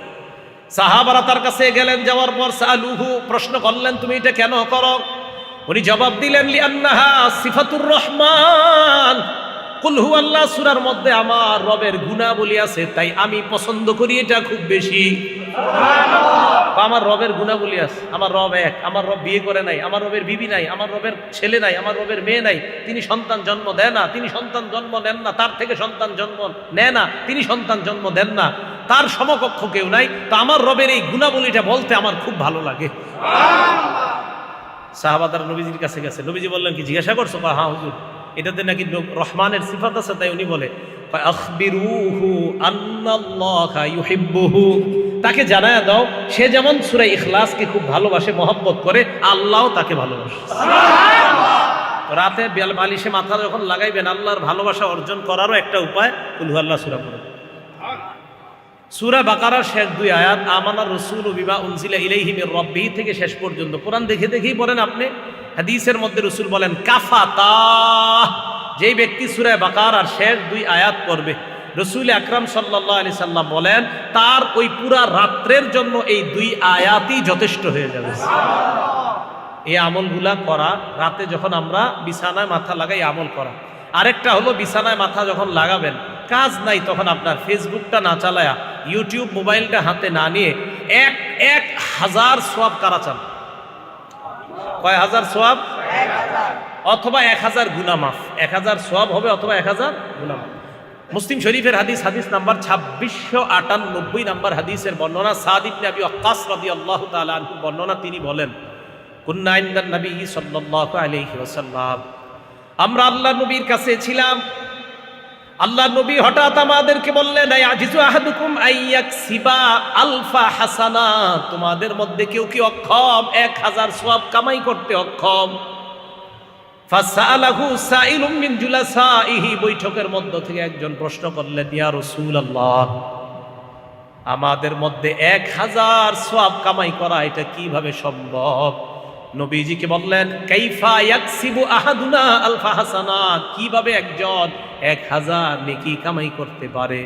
সাহাবারা তার কাছে গেলেন, যাওয়ার পর সালুহু, প্রশ্ন করলেন, তুমি এটা কেন করো? উনি জবাব দিলেন, লিআন্নাহা সিফাতুর রহমান, কুল হুয়াল্লাহ সূরার মধ্যে আমার রবের গুণাবলী আছে, তাই আমি পছন্দ করি এটা খুব বেশি। আমার রবের গুণাবলী আছে, আমার রব এক, আমার রব বিয়ে করে নাই, আমার রবের বিবি নাই, আমার রবের ছেলে নাই, আমার রবের মেয়ে নাই, তিনি সন্তান জন্ম দেয় না, তিনি সন্তান জন্ম নেন না, তার থেকে সন্তান জন্ম নেয় না, তিনি সন্তান জন্ম দেন না, তার সমকক্ষ কেউ নাই। তো আমার রবের এই গুণাবলীটা বলতে আমার খুব ভালো লাগে। সাহাবাদার নবীজির কাছে গেছে, নবীজি বললেন, কি জিজ্ঞাসা করছো? হ্যাঁ হুজুর, এটাতে নাকি রহমানের সিফাত আছে। তাই উনি বলে, আখবিরুহু আন্নাল্লাহা ইউহিব্বুহু, তাকে জানায়া দাও সে যেমন সূরা ইখলাসকে খুব ভালোবাসে, মহব্বত করে, আল্লাহও তাকে ভালোবাসে। রাতে বালিশে মাথা যখন লাগাইবেন, আল্লাহর ভালোবাসা অর্জন করারও একটা উপায় কুল হুয়াল্লাহ সূরা পড়ে। সূরা বাকারার শেষ 2 আয়াত, আমানার রাসূলু বিমা উনজিলা ইলাইহি মির রাব্বিহি থেকে শেষ পর্যন্ত কোরআন দেখে দেখেই পড়েন আপনি। হাদিসের মধ্যে রাসূল বলেন, কাফাতা, যেই ব্যক্তি সূরা বাকারার শেষ 2 আয়াত পড়বে, রাসূল আকরাম সাল্লাল্লাহু আলাইহি সাল্লাম বলেন, তার ওই পুরা রাত্রের জন্য এই 2 আয়াতই যথেষ্ট হয়ে যাবে। এই আমলগুলা করা, রাতে যখন আমরা বিছানায় মাথা লাগাই আমল করা। আরেকটা হলো বিছানায় মাথা যখন লাগাবেন, কাজ নাই, তখন আপনার ফেসবুকটা না চালায়া, ইউটিউব মোবাইলটা হাতে না নিয়ে 1000 সওয়াব কারা চান? কয় হাজার সওয়াব? 1000, অথবা 1000 গুনাহ মাফ। 1000 সওয়াব হবে অথবা 1000 গুনাহ মাফ। মুসলিম শরীফের হাদিস, হাদিস নাম্বার 2698 নাম্বার হাদিসের বর্ণনা, সাদ ইবনে আবি ওয়াক্কাস রাদিয়াল্লাহু তাআলা আনহু বর্ণনা, তিনি বলেন, কুন্না ইনদান নবী সাল্লাল্লাহু আলাইহি ওয়াসাল্লাম, আমরা আল্লাহর নবীর কাছে ছিলাম। আল্লাহ নবী হঠাৎ আমাদেরকে বললেন, আজিজু আহাদুকুম আইয়াকসিবা আলফা হাসানা, তোমাদের মধ্যে কেউ কি অক্ষম 1000 সওয়াব কামাই করতে অক্ষম? ফাসালাহু সাইলুম মিন জুলাসাইহি, বৈঠকের মধ্য থেকে একজন প্রশ্ন করলেন, ইয়া রাসূলুল্লাহ, আমাদের মধ্যে 1000 সওয়াব কামাই করা এটা কিভাবে সম্ভব? নবীজিকে বললেন, কাইফা ইয়াকসিবু আহাদুনা আলফা হাসানা, কিভাবে একজন 1000 নেকি কামাই করতে পারে?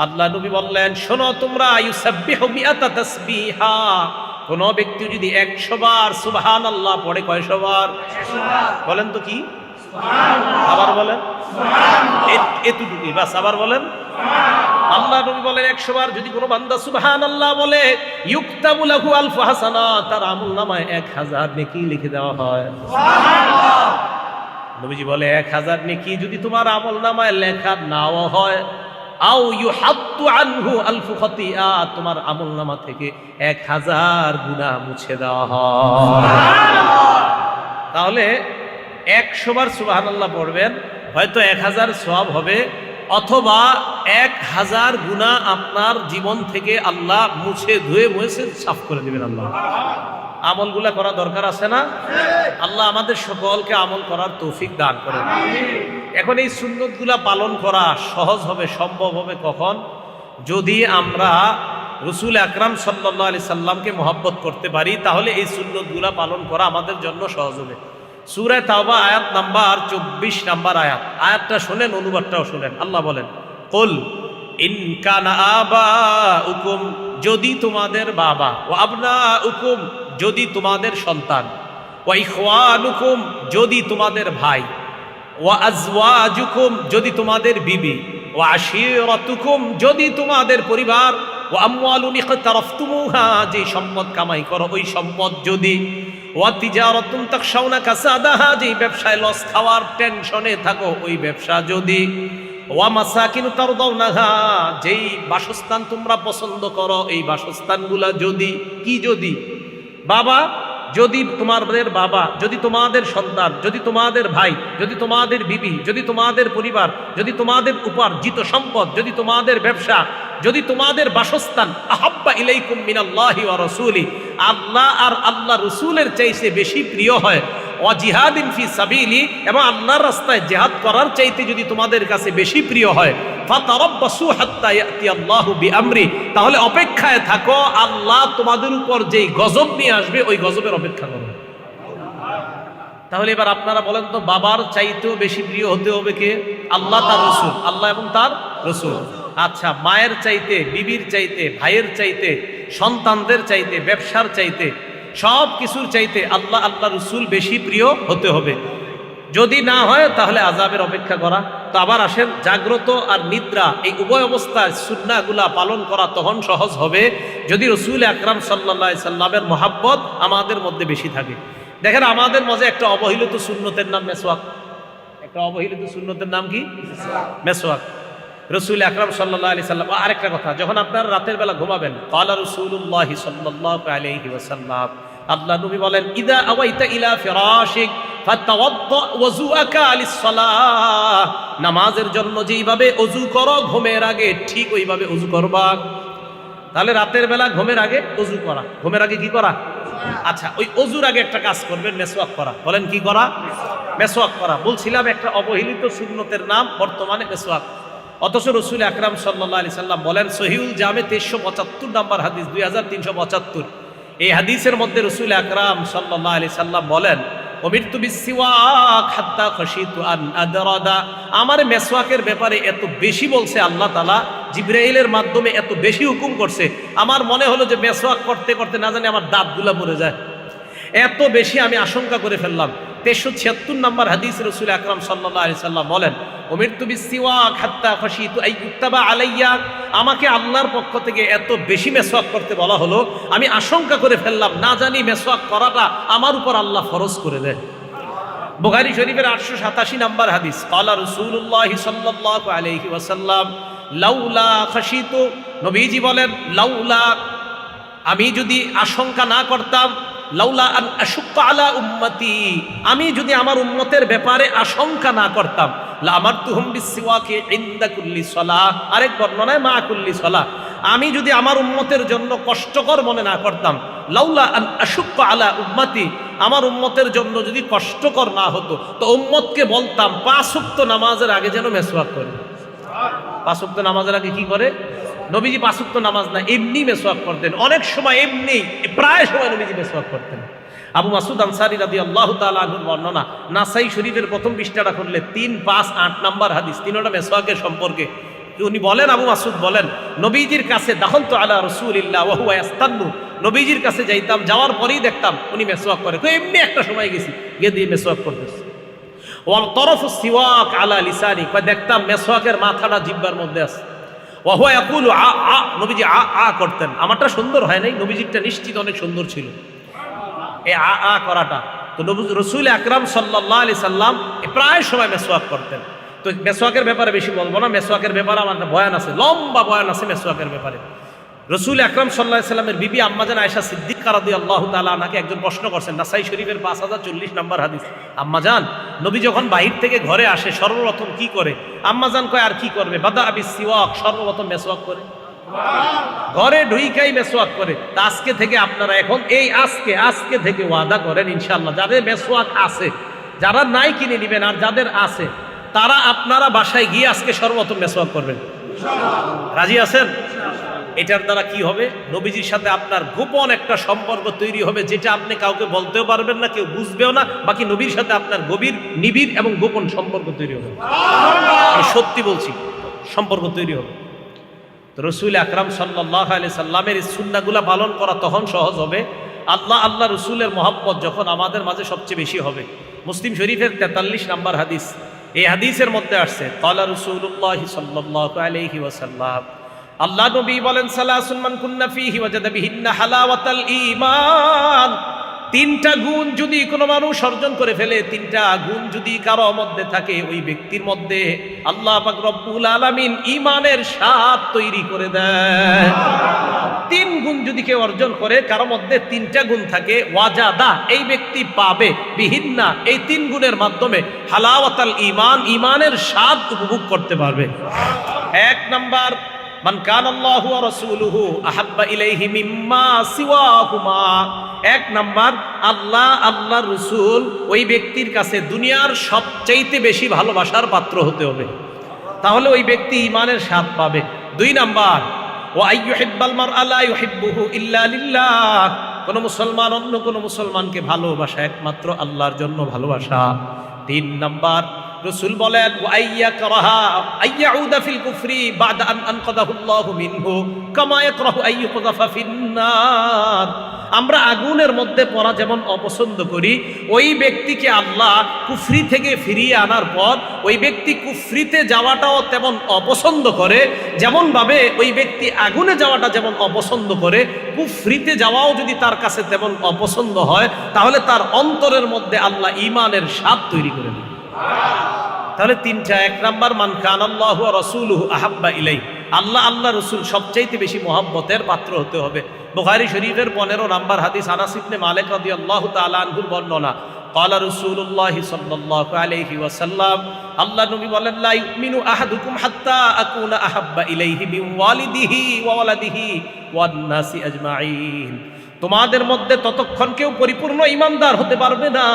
আল্লাহ নবী বললেন, শোনো তোমরা, ইউসাব্বিহু মিআতা তাসবিহা, কোন ব্যক্তি যদি 100 বার সুবহানাল্লাহ পড়ে, কয়শো বার? বলেন তো কি? আবার বলেন, এতটুকুই বাস, আবার বলেন। আল্লাহ নবী বলেন 100 বার যদি কোনো বান্দা সুবহানাল্লাহ বলে, ইউকতাবু লাহু আলফু হাসানা, তার আমলনামায় 1000 নেকি লিখে দেওয়া হয়। সুবহানাল্লাহ। নবীজি বলে 1000 নেকি যদি তোমার আমলনামায় লেখা নাও হয়, আও ইউহাত্তু আনহু আলফু খাতিয়া, তোমার আমলনামা থেকে 1000 গুনাহ মুছে দেওয়া হয়। তাহলে 100 বার সুবহানাল্লাহ পড়বেন, হয়তো 1000 সওয়াব হবে, অথবা 1000 গুনাহ আপনার জীবন থেকে আল্লাহ মুছে ধুয়ে মুছে সাফ করে দিবেন। আল্লাহ আমলগুলা করা দরকার আছে না? আল্লাহ আমাদের সকলকে আমল করার তৌফিক দান করেন। এখন এই সুন্নতগুলা পালন করা সহজ হবে, সম্ভব হবে কখন? যদি আমরা রাসূল আকরাম সাল্লাল্লাহু আলাইহি সাল্লামকে মহব্বত করতে পারি, তাহলে এই সুন্নতগুলা পালন করা আমাদের জন্য সহজ হবে। সূরা তাওবা আয়াত নাম্বার 24 নাম্বার আয়াত, আয়াতটা শুনেন, অনুবাদটাও শুনেন। আল্লাহ বলেন, কুল ইন কানা আবাউকুম, যদি তোমাদের বাবা, ও আবনাউকুম, যদি তোমাদের সন্তান, ওয়া ইখওয়ানুকুম, যদি তোমাদের ভাই, ওয়া আজওয়াজুকুম, যদি তোমাদের বিবি, ওয়া আশিরাতুকুম, যদি তোমাদের পরিবার, ওয়া আমওয়ালুন ইকতারাফতুমুহা, যে সম্পদ কামাই করো ওই সম্পদ যদি, ওয়া তিজারাতুন তাখশাউনা কাসাদাহা, যে ব্যবসায় লস খাওয়ার টেনশনে থাকো ওই ব্যবসা যদি, ওয়া মাসাকিনু তারদাউনাহা, যেই বাসস্থান তোমরা পছন্দ করো এই বাসস্থানগুলা যদি, কি যদি? বাবা, যদি তোমাদের বাবা, যদি তোমাদের সন্তান, যদি তোমাদের ভাই, যদি তোমাদের বিবি, যদি তোমাদের পরিবার, যদি তোমাদের উপার্জিত সম্পদ, যদি তোমাদের ব্যবসা, যদি তোমাদের বাসস্থান, আহাব্বা ইলাইকুম মিনাল্লাহি ওয়া রাসূলি, আল্লাহ আর আল্লাহ রাসূলের চাইতে বেশি প্রিয় হয়, ওয়া জিহাদিন ফি সাবিলি, এবং আল্লাহর রাস্তায় জিহাদ করার চাইতে যদি তোমাদের কাছে বেশি প্রিয় হয়, ফাতারাব্বাসু হাত্তা ইয়াতি আল্লাহু বিআমরি, তাহলে অপেক্ষায় থাকো, আল্লাহ তোমাদের উপর যেই গজব নিয়ে আসবে ওই গজবের অপেক্ষা করো। তাহলে এবার আপনারা বলেন তো, বাবার চাইতেও বেশি প্রিয় হতে হবে কে? আল্লাহ তার রাসূল, আল্লাহ এবং তার রাসূল। আচ্ছা, মায়ের চাইতে, বিবির চাইতে, ভাইয়ের চাইতে, সন্তানদের চাইতে, ব্যবসার চাইতে, সব কিছুর চাইতে আল্লাহ আল্লাহ রাসূল বেশি প্রিয় হতে হবে। যদি না হয় তাহলে আযাবের অপেক্ষা করা। তো আবার আসেন, জাগ্রত আর নিদ্রা এই উভয় অবস্থায় সুন্নাহগুলা পালন করা তখন সহজ হবে যদি রাসূল আকরাম সাল্লাল্লাহু আলাইহি সাল্লামের মহব্বত আমাদের মধ্যে বেশি থাকে। দেখেন, আমাদের মাঝে একটা অবহেলিত সুন্নতের নাম মেসওয়াক। একটা অবহেলিত সুন্নতের নাম কি? মেসওয়াক। রাসূল আকরাম সাল্লাল্লাহু আলাইহি সাল্লাম, আরেকটা কথা, যখন আপনারা রাতের বেলা ঘুমাবেন, ক্বালা রাসূলুল্লাহি সাল্লাল্লাহু আলাইহি ওয়াসাল্লাম, আল্লাহ নবী বলেন, ইদা আওয়াইতা ইলা ফিরাশিক ফাতাওয়াদ্দা ওযুআকা লিস-সালাহ, নামাজের জন্য যেইভাবে ওযু করো ঘুমের আগে ঠিক ওইভাবে ওযু করবা। তাহলে রাতের বেলা ঘুমের আগে ওযু করা, ঘুমের আগে কি করা? আচ্ছা, ওই ওযুর আগে একটা কাজ করবেন, মেসওয়াক করা। বলেন কি করা? মেসওয়াক করা। বলছিলাম একটা অবহেলিত সুন্নতের নাম বর্তমানে মেসওয়াক। অথচ রাসূল আকরাম সাল্লাল্লাহু আলাইহি সাল্লাম বলেন, সহিহুল জামে 2375 নম্বর হাদিস, 2375, এই হাদিসের মধ্যে রাসূল আকরাম সাল্লাল্লাহু আলাইহি সাল্লাম বলেন, উমিরতু বিসসিওয়াক হাত্তা খাশিতু আন আদরাদা, আমার মেসওয়াকের ব্যাপারে এত বেশি বলছে আল্লাহ তাআলা, জিবরাইলের মাধ্যমে এত বেশি হুকুম করছে, আমার মনে হলো যে মেসওয়াক করতে করতে না জানি আমার দাঁতগুলা পড়ে যায়, এত বেশি আমি আশঙ্কা করে ফেললাম। 376 নম্বর হাদিস, রাসূল আকরাম সাল্লাল্লাহু আলাইহি সাল্লাম বলেন, উমিরতু বিসসিওয়াক হাত্তা খাশিতু আইয়ুক্তাবা আলাইয়া, আমাকে আল্লাহর পক্ষ থেকে এত বেশি মেসওয়াক করতে বলা হলো, আমি আশঙ্কা করে ফেললাম না জানি মেসওয়াক করাটা আমার উপর আল্লাহ ফরজ করে দেয়। বুখারী শরীফের 887 নম্বর হাদিস, ক্বালা রাসূলুল্লাহি সাল্লাল্লাহু আলাইহি ওয়াসাল্লাম, লাউলা খাশিতু, নবীজি বলেন, লাউলা, আমি যদি আশঙ্কা না করতাম, লাউলা আন আশুক্কা আলা উম্মতি, আমি যদি আমার উম্মতের ব্যাপারে আশঙ্কা না করতাম, লা আমারতুহুম বিসসিওয়াকি ইনদা কুল্লি সালাহ, আরেক বর্ণনায় মা কুল্লি সালাহ, আমি যদি আমার উম্মতের জন্য কষ্টকর মনে না করতাম, লাউলা আন আশুক্কা আলা উম্মতি, আমার উম্মতের জন্য যদি কষ্টকর না হতো তো উম্মতকে বলতাম 5 ওয়াক্ত নামাজের আগে যেন মেসওয়াক করে। 5 ওয়াক্ত নামাজের আগে কি করে? নবীজি 5 ওয়াক্ত নামাজ না, এমনি মেসওয়াক করতেন। অনেক সময় এমনি, প্রায় সময় নবীজি মেসওয়াক করতেন। আবু মাসুদ আনসারী রাদিয়াল্লাহু তাআলা আনহুর বর্ণনা, নাসাই শরীফের প্রথম পৃষ্ঠাটা খুললে 3, 5, 8 নাম্বার হাদিস, তিনটা মেসওয়াকের সম্পর্কে উনি বলেন, আবু মাসুদ বলেন, নবীজির কাছে দাখালতু আলা রাসূলিল্লাহ ওয়া হুয়া ইয়াস্তান্নু, নবীজির কাছে যাইতাম, যাওয়ার পরেই দেখতাম উনি মেসওয়াক করে। এমনি একটা সময় গেছি, গিয়ে দিয়ে মেসওয়াক করতেছে। ওয়া তরফু সিওয়াক আলা লিসানি, দেখতাম মেসওয়াকের মাথাটা জিহ্বার মধ্যে আছে। ওয়া হুয়া ইয়াকুলু আ আ, নবীজি আ আ করতেন। আমারটা সুন্দর হয় নাই, নবীজিরটা নিশ্চিত অনেক সুন্দর ছিল এই আ আ করাটা। তো রাসূল আকরাম সাল্লাল্লাহু আলাইহি সাল্লাম প্রায় সময় মেসওয়াক করতেন। তো মেসওয়াকের ব্যাপারে বেশি বলবো না, মেসওয়াকের ব্যাপারে আমার একটা বয়ান আছে, লম্বা বয়ান আছে মেসওয়াকের ব্যাপারে। রাসূল আকরাম সাল্লাল্লাহু আলাইহি সাল্লামের বিবি আম্মাজান আয়েশা সিদ্দিকা রাদিয়াল্লাহু তাআলা আনহাকে একজন প্রশ্ন করছেন, নাসাই শরীফের 5040 নম্বর হাদিস। আম্মাজান, নবী যখন বাহির থেকে ঘরে আসে সর্বপ্রথম কি করে? আম্মাজান কয়, আর কি করবে? বাদা আবিস সিওয়াক, সর্বপ্রথম মেসওয়াক করে, ঘরে ঢুইকাই মেসওয়াক করে। তা আজকে থেকে আপনারা এখন এই আজকে থেকে ওয়াদা করেন ইনশাআল্লাহ, যাদের মেসওয়াক আছে, যারা নাই কিনে নেবেন, আর যাদের আছে তারা আপনারা বাসায় গিয়ে আজকে সর্বপ্রথম মেসওয়াক করবেন। রাজি আছেন? এটার দ্বারা কি হবে? নবীজির সাথে আপনার গোপন একটা সম্পর্ক তৈরি হবে, যেটা আপনি কাউকে বলতেও পারবেন না, কেউ বুঝবেও না। বাকি নবীর সাথে আপনার গভীর, নিবিড় এবং গোপন সম্পর্ক তৈরি হবে। আমি সত্যি বলছি, সম্পর্ক তৈরি হবে। তো রাসূল আকরাম সাল্লাল্লাহু আলাইহি সাল্লামের এই সুন্নাহগুলো পালন করা তখন সহজ হবে আল্লাহ রসুলের মহব্বত যখন আমাদের মাঝে সবচেয়ে বেশি হবে। মুসলিম শরীফের 43 নম্বর হাদিস, এই হাদিসের মধ্যে আসছে, ক্বালা রাসূলুল্লাহ সাল্লাল্লাহু আলাইহি ওয়াসাল্লাম, আল্লাহ নবী বলেন, সালাসুন মান কুন্না ফীহি ওয়াজাদা বিহিন্না হালাওয়াতাল ঈমান, 3টা গুণ যদি কোনো মানুষ অর্জন করে ফেলে, 3টা গুণ যদি কারো মধ্যে থাকে, ওই ব্যক্তির মধ্যে আল্লাহ পাক রব্বুল আলামিন ঈমানের স্বাদ তৈরি করে দেয়। 3 গুণ যদি কেউ অর্জন করে, কারো মধ্যে 3টা গুণ থাকে, ওয়াজাদা, এই ব্যক্তি পাবে, বিহিন্না, এই 3 গুণের মাধ্যমে হালাওয়াতাল ঈমান, ঈমানের স্বাদ উপভোগ করতে পারবে। 1 নাম্বার, মান কানাল্লাহু ওয়া রাসূলুহু আহাব্বা ইলাইহি মিম্মা সিওয়াহুমা, 1 নাম্বার, আল্লাহর রাসূল ওই ব্যক্তির কাছে দুনিয়ার সবচাইতে বেশি ভালোবাসার পাত্র হতে হবে, তাহলে ওই ব্যক্তি ঈমানের স্বাদ পাবে। 2 নাম্বার, ওয়া আইয়ুহিব্বাল মারআ লা ইউহিব্বুহু ইল্লা লিল্লাহ, কোন মুসলমান অন্য কোন মুসলমানকে ভালোবাসা একমাত্র আল্লাহর জন্য ভালোবাসা। 3 নাম্বার, রাসূল বলেন, ওয়া আইয়াকরাহা আইয়াউদা ফিল কুফরি বাদা আন আনকাদাহুল্লাহু মিনহু কামা ইয়াকরাহু আইয়ুকযাফা ফিন্নার, আমরা আগুনের মধ্যে পড়া যেমন অপছন্দ করি, ওই ব্যক্তিকে আল্লাহ কুফরি থেকে ফিরিয়ে আনার পর ওই ব্যক্তি কুফরিতে যাওয়াটাও তেমন অপছন্দ করে, যেমন ভাবে ওই ব্যক্তি আগুনে যাওয়াটা যেমন অপছন্দ করে, কুফরিতে যাওয়াও যদি তার কাছে তেমন অপছন্দ হয়, তাহলে তার অন্তরের মধ্যে আল্লাহ ঈমানের স্বাদ তৈরি করে দেন। তাহলে 3টা, 1 নাম্বার, মান কানাল্লাহু ওয়া রাসূলুহু আহাব্বা ইলাইহি, আল্লাহ রসুল সবচাইতে বেশি মহব্বতের পাত্র হতে হবে। বুখারী শরীফের 15 নম্বর হাদিস, আনাস ইবনে মালিক রাদিয়াল্লাহু তাআলা আনহুর বর্ণনা, ক্বালা রাসূলুল্লাহ সাল্লাল্লাহু আলাইহি ওয়াসাল্লাম, আল্লাহ নবী বলেন, লা ইউমিনু আহাদুকুম হাত্তা আকুনা আহাব্বা ইলাইহি মিন ওয়ালিদিহি ওয়া ওয়ালাদিহি ওয়ান নাসি আজমাইন, তোমাদের মধ্যে ততক্ষণ কেউ পরিপূর্ণ ঈমানদার হতে পারবে না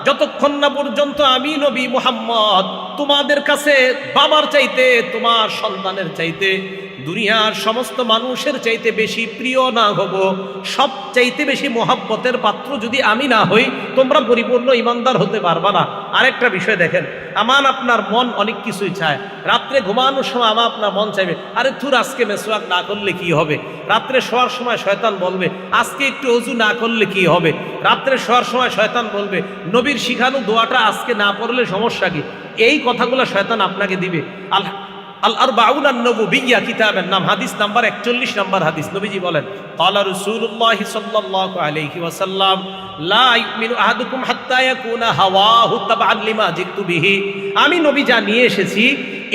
যতক্ষণ না পর্যন্ত আমি নবী মুহাম্মদ তোমাদের কাছে বাবার চাইতে, তোমার সন্তানের চাইতে, দুনিয়ার সমস্ত মানুষের চাইতে বেশি প্রিয় না হব, সব চাইতে বেশি মহব্বতের পাত্র যদি আমি না হই, তোমরা পরিপূর্ণ ঈমানদার হতে পারবা না। আরেকটা বিষয় দেখেন, আপনার মন অনেক কিছুই চায়। রাত্রে ঘুমানোর সময় আপনার মন চাইবে, আরে থুর আজকে মেসওয়াক না করলে কি হবে। রাত্রে শোয়ার সময় শয়তান বলবে, আজকে একটু ওযু না করলে কি হবে। রাত্রে শোয়ার সময় শয়তান বলবে, নবীর শিখানো দোয়াটা আজকে না পড়লে সমস্যা কি। এই কথাগুলো শয়তান আপনাকে দিবে। আল আরবাউন আন-নবুবিয়্যা কিতাবের নাম, হাদিস নাম্বার 41 নম্বর হাদিস, নবীজি বলেন, ক্বালা রাসূলুল্লাহ সাল্লাল্লাহু আলাইহি ওয়াসাল্লাম, লা ইউমিনু আহাদুকুম হাত্তা ইয়াকুনা হাওয়াহু তাবআন লিমা জিতু বিহি, আমি নবী যা নিয়ে এসেছি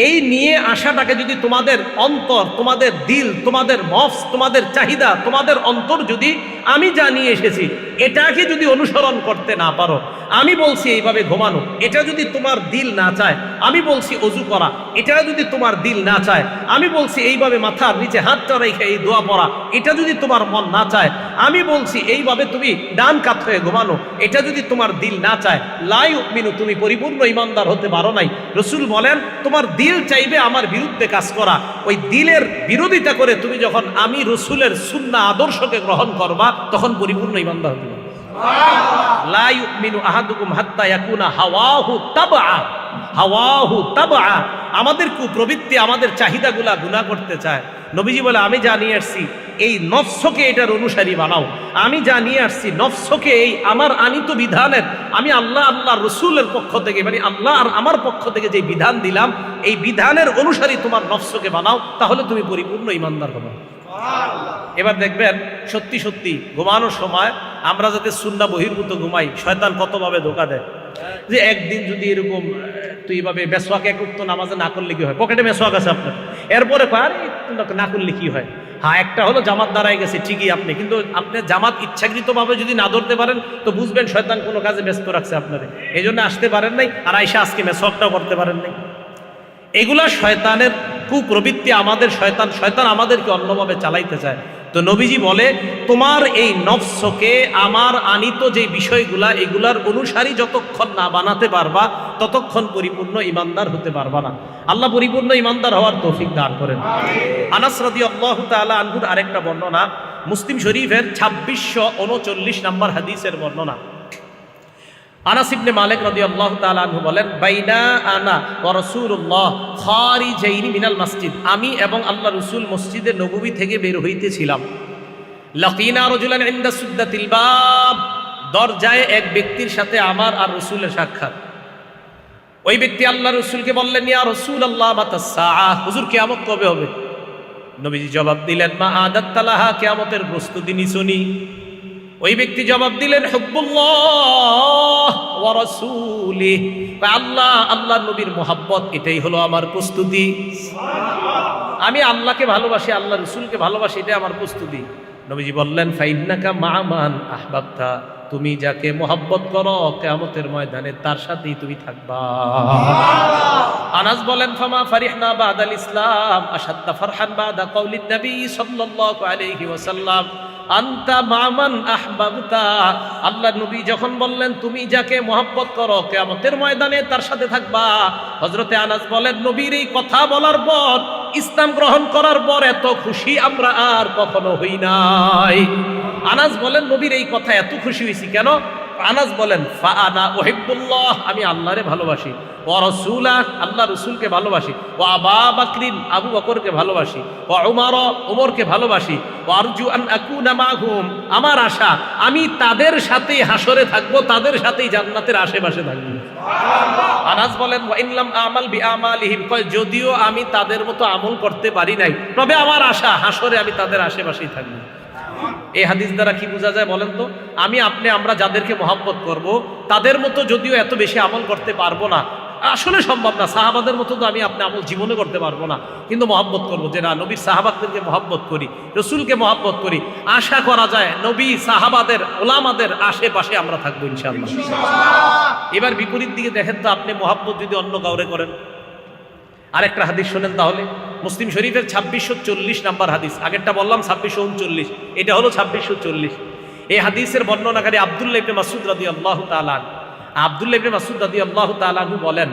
এই নিয়ে আসাটাকে যদি তোমাদের অন্তর, তোমাদের দিল, তোমাদের নফস, তোমাদের চাহিদা, তোমাদের অন্তর যদি আমি যা নিয়ে এসেছি এটাকে যদি অনুসরণ করতে না পারো, আমি বলছি এইভাবে ঘুমানো, এটা যদি তোমার দিল না চায়, আমি বলছি অজু করা, এটা যদি তোমার দিল না চায়, আমি বলছি এইভাবে মাথার নিচে হাতটা রেখে এই দোয়া পড়া, এটা যদি তোমার মন না চায়, আমি বলছি এইভাবে তুমি ডান কাত হয়ে ঘুমানো, এটা যদি তোমার দিল না চায়, লা ইউমিনু, তুমি পরিপূর্ণ ইমানদার হতে পারো নাই। রাসূল বলেন তোমার দিল চাইবে আমার বিরুদ্ধে কাজ করা, ওই দিলের বিরোধিতা করে তুমি যখন আমি রাসূলের সুন্নাহ আদর্শকে গ্রহণ করবা তখন পরিপূর্ণ ইমানদার হতে পারবে। লা ইউমিনু আহাদুকুম হাত্তা ইয়াকুনা হাওয়াহু তাবআ। আমাদের কুপ্রবৃত্তি, আমাদের চাহিদাগুলা গুনাহ করতে চায়। নবীজি বলে আমি যা নিয়ে আসছি এই নফসকে এটার অনুসারী বানাও। আমি যা নিয়ে আসছি নফসকে এই আমার আনিত বিধানের, আমি আল্লাহ রসুলের পক্ষ থেকে, মানে আল্লাহ আর আমার পক্ষ থেকে যে বিধান দিলাম এই বিধানের অনুসারী তোমার নফসকে বানাও, তাহলে তুমি পরিপূর্ণ ইমানদার হবে। এবার দেখবেন সত্যি সত্যি ঘুমানোর সময় আমরা যাতে সুন্নাহ বহির্ভূত ঘুমাই, শয়তান কতভাবে ধোঁকা দেয়। যে একদিন যদি এরকম তুই এইভাবে মেসওয়াক এক উক্ত নামাজে না করলে কি হয়, পকেটে মেসওয়াক আছে আপনার, এরপরে না করলে কি হয়। হ্যাঁ, একটা হলো জামাত দাঁড়ায় গেছে ঠিকই আপনি, কিন্তু আপনি জামাত ইচ্ছাকৃতভাবে যদি না ধরতে পারেন তো বুঝবেন শয়তান কোনো কাজে ব্যস্ত রাখছে আপনারে, এই জন্য আসতে পারেন নাই, আর আইসা আজকে মেসওয়াকটাও করতে পারেন নাই। এগুলা শয়তানের কুপ্রবৃত্তি, আমাদের শয়তান আমাদেরকে অন্যভাবে চালাইতে চায়। তো নবীজি বলে তোমার এই নফসকে আমার আনিত যে বিষয়গুলা এগুলার অনুসারী যতক্ষণ না বানাতে পারবা ততক্ষণ পরিপূর্ণ ইমানদার হতে পারবা না। আল্লাহ পরিপূর্ণ ইমানদার হওয়ার তৌফিক দান করেন। আনাস রাদিয়াল্লাহু তাআলা আনহুর আরেকটা বর্ণনা, মুসলিম শরীফের 2639 নম্বর হাদিসের বর্ণনা। আনাস ইবনে মালিক রাদিয়াল্লাহু তাআলা আনহু বলেন, বাইনা আনা ওয়া রাসূলুল্লাহ খারিজাইনি মিনাল মসজিদ, আমি এবং আল্লাহ রাসূল মসজিদে নববী থেকে বের হইতেছিলাম। লাকিনা রাজুলান ইনদা সুদ্দাতিল বাব, দরজায় এক ব্যক্তির সাথে আমার আর রাসূলের সাক্ষাৎ। ওই ব্যক্তি আল্লাহ রাসূলকে বললেন, ইয়া রাসূলুল্লাহ মাতাস সাআহ, হুজুর কিয়ামত কবে হবে? নবীজি জবাব দিলেন, মা আদাত্তালাহা, কিয়ামতের প্রস্তুতি নিছনি। ওই ব্যক্তি জবাব দিলেন, হুব্বুল্লাহ ওয়া রাসূলিহি, আল্লাহ নবীর মুহাব্বত, এটাই হলো আমার প্রস্তুতি। আমি আল্লাহকে ভালোবাসি, আল্লাহ রাসূলকে ভালোবাসি, এটাই আমার প্রস্তুতি। নবীজি বললেন, ফাইন্নাকা মা মান আহবাবতা, তুমি যাকে মুহাব্বত করো কিয়ামতের ময়দানে তার সাথেই তুমি থাকবা। আনাস বলেন, ফামা ফারিহনা বাদাল ইসলাম আশাদ্দা ফারহান বাদা কাউলিন নবী সাল্লাল্লাহু আলাইহি ওয়াসাল্লাম আনতা মামান আহবাবতা। আল্লাহ নবী যখন বললেন তুমি যাকে মহব্বত করো কিয়ামতের ময়দানে তার সাথে থাকবা, হযরতে আনাস বলেন নবীর এই কথা বলার পর, ইসলাম গ্রহণ করার পর এত খুশি আমরা আর কখনো হই নাই। আনাস বলেন নবীর এই কথা এত খুশি হয়েছি কেন? আনাস বলেন, ফাআনা উহিব্বুল্লাহ, আমি আল্লাহরে ভালোবাসি, ওয়া রাসূলা, আল্লাহ রাসূলকে ভালোবাসি, ওয়া আবা বকরিন, আবু বকরকে ভালোবাসি, ওয়া উমর, উমরকে ভালোবাসি, ওয়া আরজু আন আকুনা মাহুম, আমার আশা আমি তাদের সাথেই হাসরে থাকবো, তাদের সাথেই জান্নাতের আশেপাশে থাকবো। আনাস বলেন, ওয়া ইনলাম আমাল বিআমালিহিম, যদিও আমি তাদের মতো আমল করতে পারি নাই, তবে আমার আশা হাসরে আমি তাদের আশেপাশেই থাকবো। এই হাদিস দ্বারা কি বোঝা যায় বলেন তো? আমরা যাদেরকে মহব্বত করব তাদের মতো যদিও এত বেশি আমল করতে পারবো না, আসলে সম্ভব না, সাহাবাদের মতো তো আপনি আমল জীবনে করতে পারবো না, কিন্তু মহব্বত করবো, যে না নবীর সাহাবাদেরকে মহব্বত করি, রসুলকে মহব্বত করি, আশা করা যায় নবী সাহাবাদের ওলামাদের আশেপাশে আমরা থাকবো ইনশাআল্লাহ। এবার বিপরীত দিকে দেখেন তো, আপনি মহব্বত যদি অন্য কাউরে করেন। আরেকটা হাদিস শোনেন তাহলে, মুসলিম শরীফের 2640 নাম্বার হাদিস, আগেরটা বললাম 2639, এটা হলো 2640। এই হাদিসের বর্ণনাকারী আব্দুল্লাহ ইবনে মাসউদ রাদিয়াল্লাহু তাআলা, আব্দুল্লাহ ইবনে মাসউদ রাদিয়াল্লাহু তাআলা বলেন,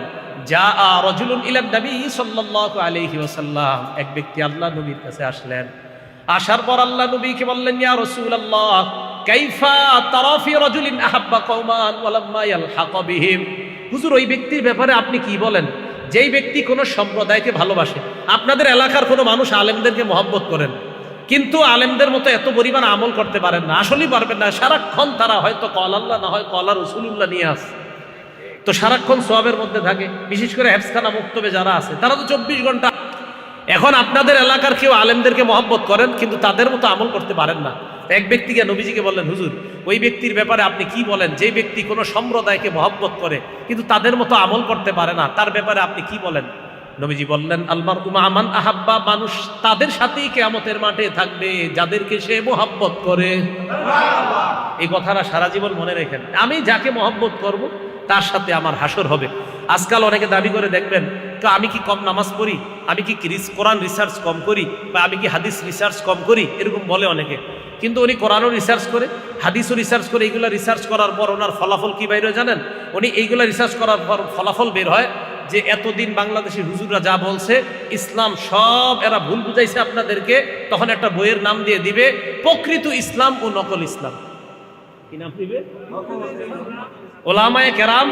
জাআ রাজুলুন ইলা নবী সাল্লাল্লাহু আলাইহি ওয়াসাল্লাম, এক ব্যক্তি আল্লাহ নবীর কাছে আসলেন। আসার পর আল্লাহ নবীকে বললেন, ইয়া রাসূলুল্লাহ কাইফা তারা ফি রাজুলিন আহাব্বা কওমান ওয়া লাম্মা ইয়ালহাক বিহিম, হুজুর ওই ব্যক্তির ব্যাপারে আপনি কি বলেন যেই ব্যক্তি কোনো সম্প্রদায়কে ভালোবাসে? আপনাদের এলাকার কোনো মানুষ আলেমদেরকে মহব্বত করেন, কিন্তু আলেমদের মতো এত পরিমাণ আমল করতে পারেন না, আসলেই পারবেন না, সারাক্ষণ তারা হয়তো কল আল্লাহ না হয় কলা রসুলুল্লাহ নিয়ে আসে, তো সারাক্ষণ সওয়াবের মধ্যে থাকে, বিশেষ করে হেফজখানা মুক্তবে যারা আছে তারা তো 24 ঘন্টা। এখন আপনাদের এলাকার কেউ আলেমদেরকে মহব্বত করেন কিন্তু তাদের মতো আমল করতে পারেন না। এক ব্যক্তিকে নবীজিকে বললেন, হুজুর ওই ব্যক্তির ব্যাপারে আপনি কি বলেন যে ব্যক্তি কোনো সম্প্রদায়কে মহব্বত করে কিন্তু তাদের মতো আমল করতে পারে না, তার ব্যাপারে আপনি কি বলেন? নবীজি বললেন আলমার উমা আমান আহাব্বা, মানুষ তাদের সাথেই কিয়ামতের মাঠে থাকবে যাদেরকে সে মোহাব্বত করে। এই কথাটা সারা জীবন মনে রেখেন, আমি যাকে মহব্বত করব তার সাথে আমার হাসর হবে। আজকাল অনেকে দাবি করে দেখবেন তো আমি কি কম নামাজ পড়ি, আমি কি কোরআন রিসার্চ কম করি, বা আমি কি হাদিস রিসার্চ কম করি, এরকম বলে অনেকে। কিন্তু উনি কোরআনও রিসার্চ করে, হাদিসও রিসার্চ করে। এইগুলো রিসার্চ করার পর ওনার ফলাফল কি বাইরে জানেন? উনি এইগুলো রিসার্চ করার পর ফলাফল বের হয় যে এতদিন বাংলাদেশের হুজুররা যা বলছে ইসলাম সব এরা ভুল বুঝাইছে আপনাদেরকে। তখন একটা বইয়ের নাম দিয়ে দিবে প্রকৃত ইসলাম ও নকল ইসলাম। কি নাম দিবে? ওলামায়ে কেরাম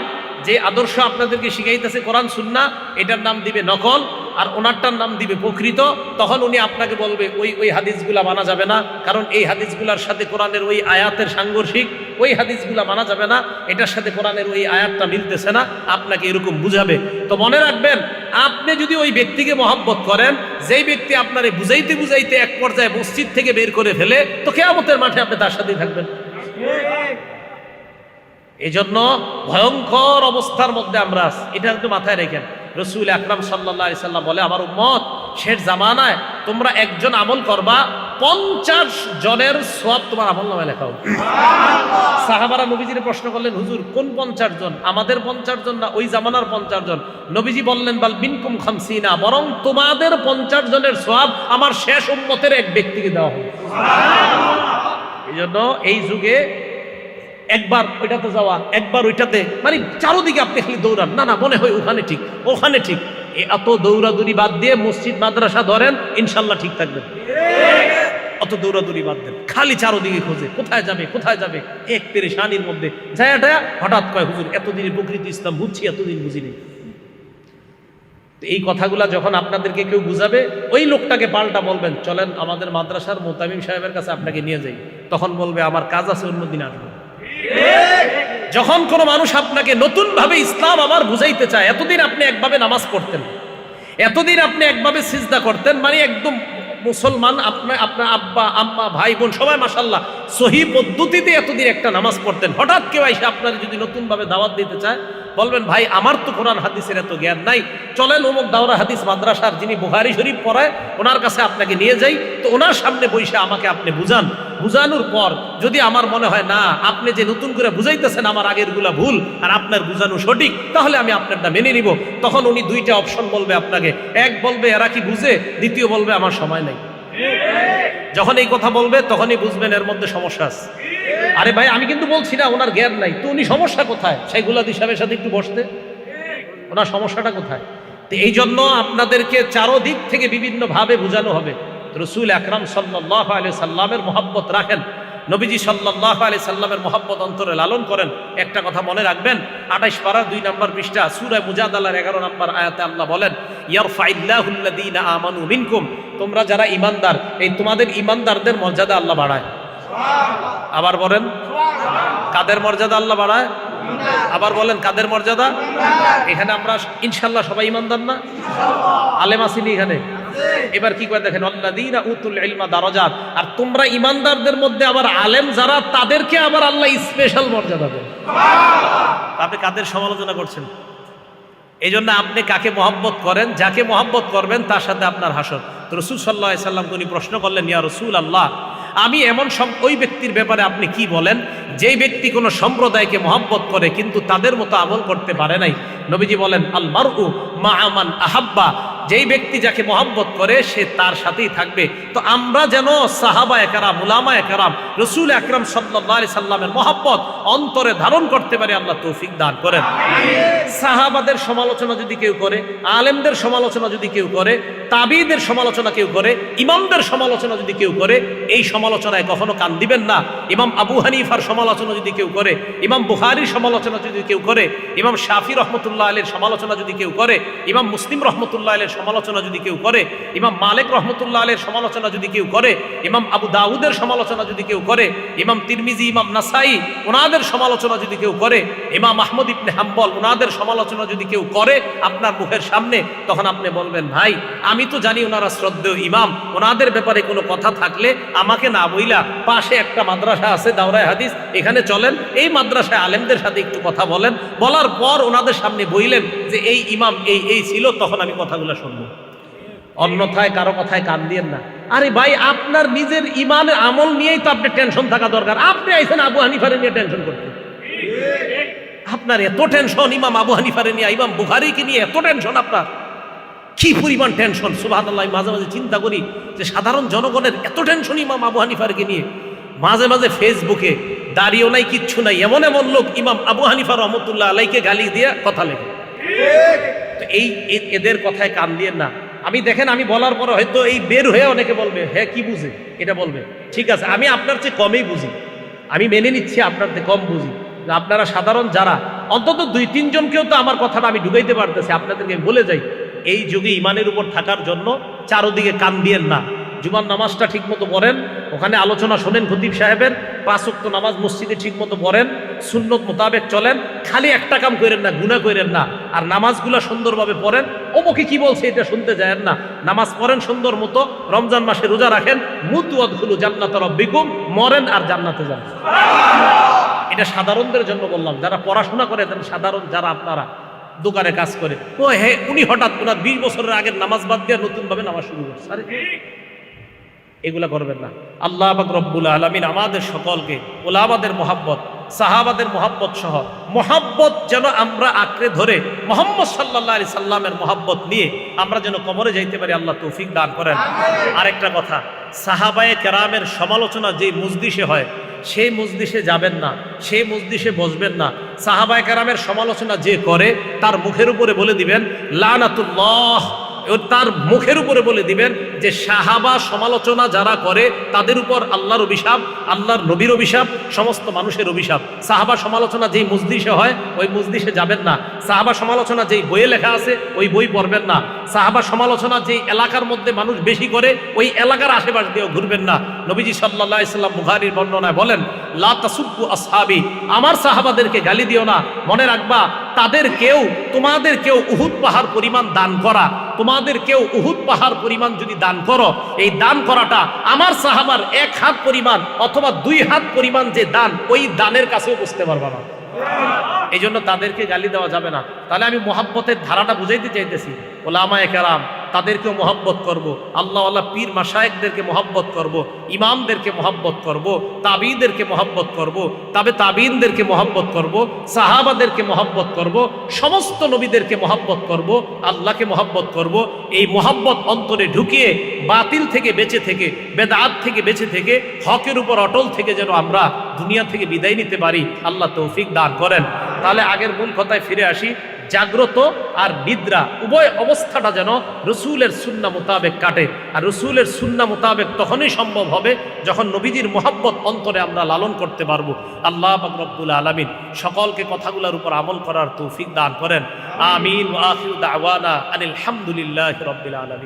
যে আদর্শ আপনাদেরকে শিখাইতেছে কোরআন সুন্নাহ, এটার নাম দিবে নকল, আর ওনারটার নাম দিবে প্রকৃত। তখন উনি আপনাকে বলবে ওই হাদিসগুলা মানা যাবে না, কারণ এই হাদিসগুলার সাথে কোরআনের ওই আয়াতের সাংঘর্ষিক, ওই হাদিসগুলা মানা যাবে না, এটার সাথে কোরআনের ওই আয়াতটা মিলতেছে না, আপনাকে এরকম বুঝাবে। তো মনে রাখবেন, আপনি যদি ওই ব্যক্তিকে মহব্বত করেন, যেই ব্যক্তি আপনারে বুঝাইতে বুঝাইতে এক পর্যায়ে মসজিদ থেকে বের করে ফেলে, তো কিয়ামতের মাঠে আপনি তার সাথেই থাকবেন। এই জন্য ভয়ঙ্কর অবস্থার মধ্যে আমরা আছি, এটা একটু মাথায় রেখেন। রসুল আকরাম সাল্লাল্লাহু আলাইহি সাল্লাম বলে, আমার উম্মত শেষ জামানায় তোমরা একজন আমল করবা, 50 জনের সওয়াব তোমার আমলনামায় লেখা হবে। সাহাবারা নবীজির প্রশ্ন করলেন, হুজুর কোন 50 জন? আমাদের 50 জন না ওই জামানার 50 জন? নবীজি বললেন, বাল মিনকুম 50, বরং তোমাদের 50 জনের সওয়াব আমার শেষ উম্মতের এক ব্যক্তিকে দেওয়া হবে। এই জন্য এই যুগে একবার ওইটাতে যাওয়া, একবার ওইটাতে, মানে চারোদিকে আপনি খালি দৌড়ান, না মনে হয় ওখানে ঠিক, ওখানে ঠিক। এত দৌড়াদৌড়ি বাদ দিয়ে মসজিদ মাদ্রাসা ধরেন, ইনশাল্লাহ ঠিক থাকবেন। অত দৌড়াদৌড়ি বাদ দেন, খালি চারোদিকে খোঁজে কোথায় যাবে কোথায় যাবে, এক পেরেশানির মধ্যে যায়াটা হঠাৎ কয়, হুজুর এতদিনে প্রকৃতি ইসলাম বুঝছি, এতদিন বুঝিনি। এই কথাগুলা যখন আপনাদেরকে কেউ বুঝাবে, ওই লোকটাকে পাল্টা বলবেন, চলেন আমাদের মাদ্রাসার মোতামিম সাহেবের কাছে আপনাকে নিয়ে যাই। তখন বলবে, আমার কাজ আছে, অন্যদিন আসবো। যখন কোনো মানুষ আপনাকে নতুন ভাবে ইসলাম আবার বুঝাইতে চায়, এতদিন আপনি একভাবে নামাজ পড়তেন, এতদিন আপনি একভাবে সিজদা করতেন, মানে একদম মুসলমান, আপনার আব্বা আম্মা ভাই বোন সবাই মাশাআল্লাহ সহি পদ্ধতিতে এতদিন একটা নামাজ পড়তেন। হঠাৎ কেউ এসে আপনার যদি নতুন ভাবে দাওয়াত দিতে চায়, বলবেন, ভাই আমার তো কোরআন হাদিসের এত জ্ঞান নাই, চলেন অমুক দাওরা হাদিস মাদ্রাসার যিনি বুখারী শরীফ পড়ায় ওনার কাছে আপনাকে নিয়ে যাই। তো ওনার সামনে বসে আমাকে আপনি বুঝান, বুঝানোর পর যদি আমার মনে হয় না আপনি যে নতুন করে বুঝাইতেছেন আমার আগের গুলা ভুল আর আপনার বুঝানো সঠিক, তাহলে আমি আপনারটা মেনে নিব। তখন উনি দুইটা অপশন বলবে আপনাকে, এক বলবে এরা কি বুঝে, দ্বিতীয় বলবে আমার সময় নাই। যখন এই কথা বলবে তখনই বুঝবেন এর মধ্যে সমস্যা আছে। আরে ভাই আমি কিন্তু বলছি না ওনার জ্ঞান নাই, তো উনি সমস্যা কোথায়? শাইখুল হাদিস সাহেবের সাথে একটু বসতে, ওনার সমস্যাটা কোথায়? তো এই জন্য আপনাদেরকে চারোদিক থেকে বিভিন্ন ভাবে বোঝানো হবে। রসুল আকরাম সাল্লাল্লাহু আলাইহি সাল্লামের মহব্বত রাখেন, নবীজি সাল্লাল্লাহু আলাইহি সাল্লামের মহব্বত অন্তরে লালন করেন। একটা কথা মনে রাখবেন, 28 পারা 2 নম্বর পৃষ্ঠা সূরা মুজাদালার 11 নম্বর আয়াতে আল্লাহ বলেন, ইয়ারফাইল্লাহুল্লাযীনা আমানু মিনকুম, তোমরা যারা ঈমানদার, এই তোমাদের ঈমানদারদের মর্যাদা আল্লাহ বাড়ায়। আবার বলেন, কাদের মর্যাদা আল্লাহ বাড়ায়? আবার বলেন, কাদের মর্যাদা? এখানে আমরা ইনশাআল্লাহ সবাই ঈমানদার না? আলেম আসিনি এখানে? এবার কি করে দেখেন, আল্লাযীনা উতুল ইলমা দারাজাত, আর তোমরা ঈমানদারদের মধ্যে আবার আলেম যারা, তাদেরকে আবার আল্লাহ স্পেশাল মর্যাদা দেন। আপনি কাদের সমালোচনা করছেন? এই জন্য আপনি কাকে মহব্বত করেন, যাকে মহব্বত করবেন তার সাথে আপনার হাসর। তো রাসূল সাল্লাল্লাহু আলাইহি সাল্লাম উনি প্রশ্ন করলেন, ইয়া রাসূলুল্লাহ, আমি এমন ওই ব্যক্তির ব্যাপারে আপনি কি বলেন যেই ব্যক্তি কোনো সম্প্রদায়কে মহব্বত করে কিন্তু তাদের মতো আমল করতে পারে নাই? নবীজি বলেন, আল মারউ মা'a মান আহাব্বা, যেই ব্যক্তি যাকে মহব্বত করে সে তার সাথেই থাকবে। তো আমরা যেন সাহাবায়ে কেরাম, উলামায়ে কেরাম, রাসূল আকরাম সাল্লাল্লাহু আলাইহি সাল্লামের মহব্বত অন্তরে ধারণ করতে পারি, আল্লাহ তৌফিক দান করেন। সাহাবাদের সমালোচনা যদি কেউ করে, আলেমদের সমালোচনা যদি কেউ করে, তাবিদের সমালোচনা কেউ করে, ইমামদের সমালোচনা যদি কেউ করে, এই সমালোচনায় কখনো কান দিবেন না। ইমাম আবু হানিফার সমালোচনা যদি কেউ করে, ইমাম বুখারীর সমালোচনা যদি কেউ করে, ইমাম শাফি রহমতুল্লাহ আলাইহির সমালোচনা যদি কেউ করে, ইমাম মুসলিম রহমতুল্লাহ আলাইহির সমালোচনা যদি কেউ করে, ইমাম মালিক রহমতুল্লাহ আলাইহির সমালোচনা যদি কেউ করে, ইমাম আবু দাউদের সমালোচনা যদি কেউ করে, ইমাম তিরমিজি, ইমাম নাসাই ওনাদের সমালোচনা যদি কেউ করে, ইমাম আহমদ ইবনে হাম্বল ওনাদের সমালোচনা যদি কেউ করে আপনার মুখের সামনে, তখন আপনি বলবেন ভাই আমি তো জানি ওনারা শ্রদ্ধেয় ইমাম, ওনাদের ব্যাপারে কোনো কথা থাকলে আমাকে না বইলা পাশে একটা মাদ্রাসা আছে দাওরায়ে হাদিস, এখানে চলেন, এই মাদ্রাসায় আলেমদের সাথে একটু কথা বলেন, বলার পর ওনাদের সামনে বইলেন যে এই ইমাম এই ছিল, তখন আমি কথাগুলো শুনবো। অন্যথায় কারো কথায় কান দিয়েন না। আরে ভাই আপনার নিজের ইমানের আমল নিয়েই তো আপনার টেনশন থাকা দরকার। আপনি আইছেন আবু হানিফারে নিয়ে টেনশন করতে, আপনার এত টেনশন ইমাম আবু হানিফারে নিয়ে, ইমাম বুখারীকে নিয়ে এত টেনশন, আপনার কি পরিমাণ টেনশন! সুবহানাল্লাহ, মাঝে মাঝে চিন্তা করি যে সাধারণ জনগণের এত টেনশন ইমাম আবু হানিফারকে নিয়ে। মাঝে মাঝে ফেসবুকে দাঁড়িয়েও নাই, কিচ্ছু নাই, এমন এমন লোক ইমাম আবু হানিফা রহমতুল্লাহ আলাইকে গালি দিয়ে কথা লেখে। তো এদের কথায় কান দিয়ে না। আমি দেখেন, আমি বলার পরে হয়তো এই বের হয়ে অনেকে বলবে হ্যাঁ কি বুঝে এটা বলবে, ঠিক আছে আমি আপনার চেয়ে কমই বুঝি, আমি মেনে নিচ্ছি আপনার চেয়ে কম বুঝি। আপনারা সাধারণ যারা, অন্তত 2-3 জনকেও তো আমার কথাটা আমি ঢুকাইতে পারতেছি, আপনাদেরকে বলে যাই এই যুগে ইমানের উপর থাকার জন্য চারোদিকে কান দিয়েন না। জুমার নামাজটা ঠিক মতো পড়েন, ওখানে আলোচনা শোনেন খতিব সাহেবের, 5 ওয়াক্ত নামাজ মসজিদে ঠিক মতো পড়েন, সুন্নত মোতাবেক চলেন, খালি একটা কাম করেন না, গুনাহ করেন না, আর নামাজগুলা সুন্দরভাবে পড়েন। ওমকে কি বলছে এটা শুনতে যায়েন না, নামাজ পড়েন সুন্দর মতো, রমজান মাসে রোজা রাখেন, মুতু আদখুলু জান্নাত রাব্বিকুম, মরেন আর জান্নাতে যান। এটা সাধারণদের জন্য বললাম, যারা পড়াশোনা করে, সাধারণ যারা আপনারা দোকানে কাজ করে, ও হ্যাঁ উনি হঠাৎ ওনার 20 বছরের আগের নামাজ বাদ দিয়ে নতুনভাবে নামাজ শুরু করছে, আরে এগুলা করবেন না। আল্লাহ পাক রব্বুল আলামিন আমাদের সকলকে ওলামাদের মহাব্বত, সাহাবাদের মহাব্বত সহ মহাব্বত যেন আমরা আঁকড়ে ধরে মুহাম্মদ সাল্লাল্লাহু আলাইহি সাল্লামের মহাব্বত নিয়ে আমরা যেন কবরে যাইতে পারি, আল্লাহ তৌফিক দান করেন। আরেকটা কথা, সাহাবায়ে কেরামের সমালোচনা যেই মজলিসে হয় সেই মজলিসে যাবেন না, সেই মজলিসে বসবেন না। সাহাবায়ে কেরামের সমালোচনা যে করে তার মুখের উপরে বলে দিবেন লানাতুল্লাহ, তার মুখের উপরে বলে দিবেন যে সাহাবা সমালোচনা যারা করে তাদের উপর আল্লাহর অভিশাপ, আল্লাহর নবীর অভিশাপ, সমস্ত মানুষের অভিশাপ। সাহাবা সমালোচনা যেই মজলিসে হয় ওই মজলিসে যাবেন না। সাহাবা সমালোচনা যেই বইয়ে লেখা আছে ওই বই পড়বেন না। সাহাবা সমালোচনা যেই এলাকার মধ্যে মানুষ বেশি করে ওই এলাকার আশেপাশ দিয়েও ঘুরবেন না। নবীজি সাল্লাল্লাহু আলাইহি সাল্লাম বুখারীর বর্ণনায় বলেন লা তাসুব্বু আসহাবি, আমার সাহাবাদেরকে গালি দিও না। মনে রাখবা তাদের কেউ, তোমাদের কেউ উহুদ পাহাড় পরিমাণ দান করা, তোমাদের কেউ উহুদ পাহাড় পরিমাণ যদি দান করো, এই দান করাটা আমার সাহাবার 1 হাত পরিমাণ অথবা 2 হাত পরিমাণ যে দান, ওই দানের কাছেও বুঝতে পারবা না। এই জন্য তাদেরকে গালি দেওয়া যাবে না। তাহলে আমি মহাব্বতের ধারাটা বুঝাইতে চাইতেছি, ওলামায়ে কেরাম তাদেরকেও মহব্বত করব, আল্লাহ আল্লাহ পীর মাশায়েখদেরকে মহব্বত করব, ইমামদেরকে মহব্বত করব, তাবিঈদেরকে মহব্বত করব, তাবে তাবিঈনদেরকে মহব্বত করব, সাহাবাদেরকে মহব্বত করব, সমস্ত নবীদেরকে মহব্বত করব, আল্লাহকে মহব্বত করব। এই মহব্বত অন্তরে ঢুকিয়ে বাতিল থেকে বেঁচে থেকে, বেদাত থেকে বেঁচে থেকে, হকের উপর অটল থেকে যেন আমরা দুনিয়া থেকে বিদায় নিতে পারি, আল্লাহ তৌফিক দান করেন। তাহলে আগের মূল কথায় ফিরে আসি, জাগ্রত আর নিদ্রা উভয় অবস্থাটা যেন রসুলের সুন্নাহ মোতাবেক কাটে। আর রসুলের সুন্নাহ মোতাবেক তখনই সম্ভব হবে যখন নবীজির মহব্বত অন্তরে আমরা লালন করতে পারবো। আল্লাহ পাক রব্বুল আলামিন সকলকে কথাগুলোর উপর আমল করার তৌফিক দান করেন। আমিন। ওয়া আখিরু দাওয়ানা আনিল হামদুলিল্লাহি রাব্বিল আলামিন।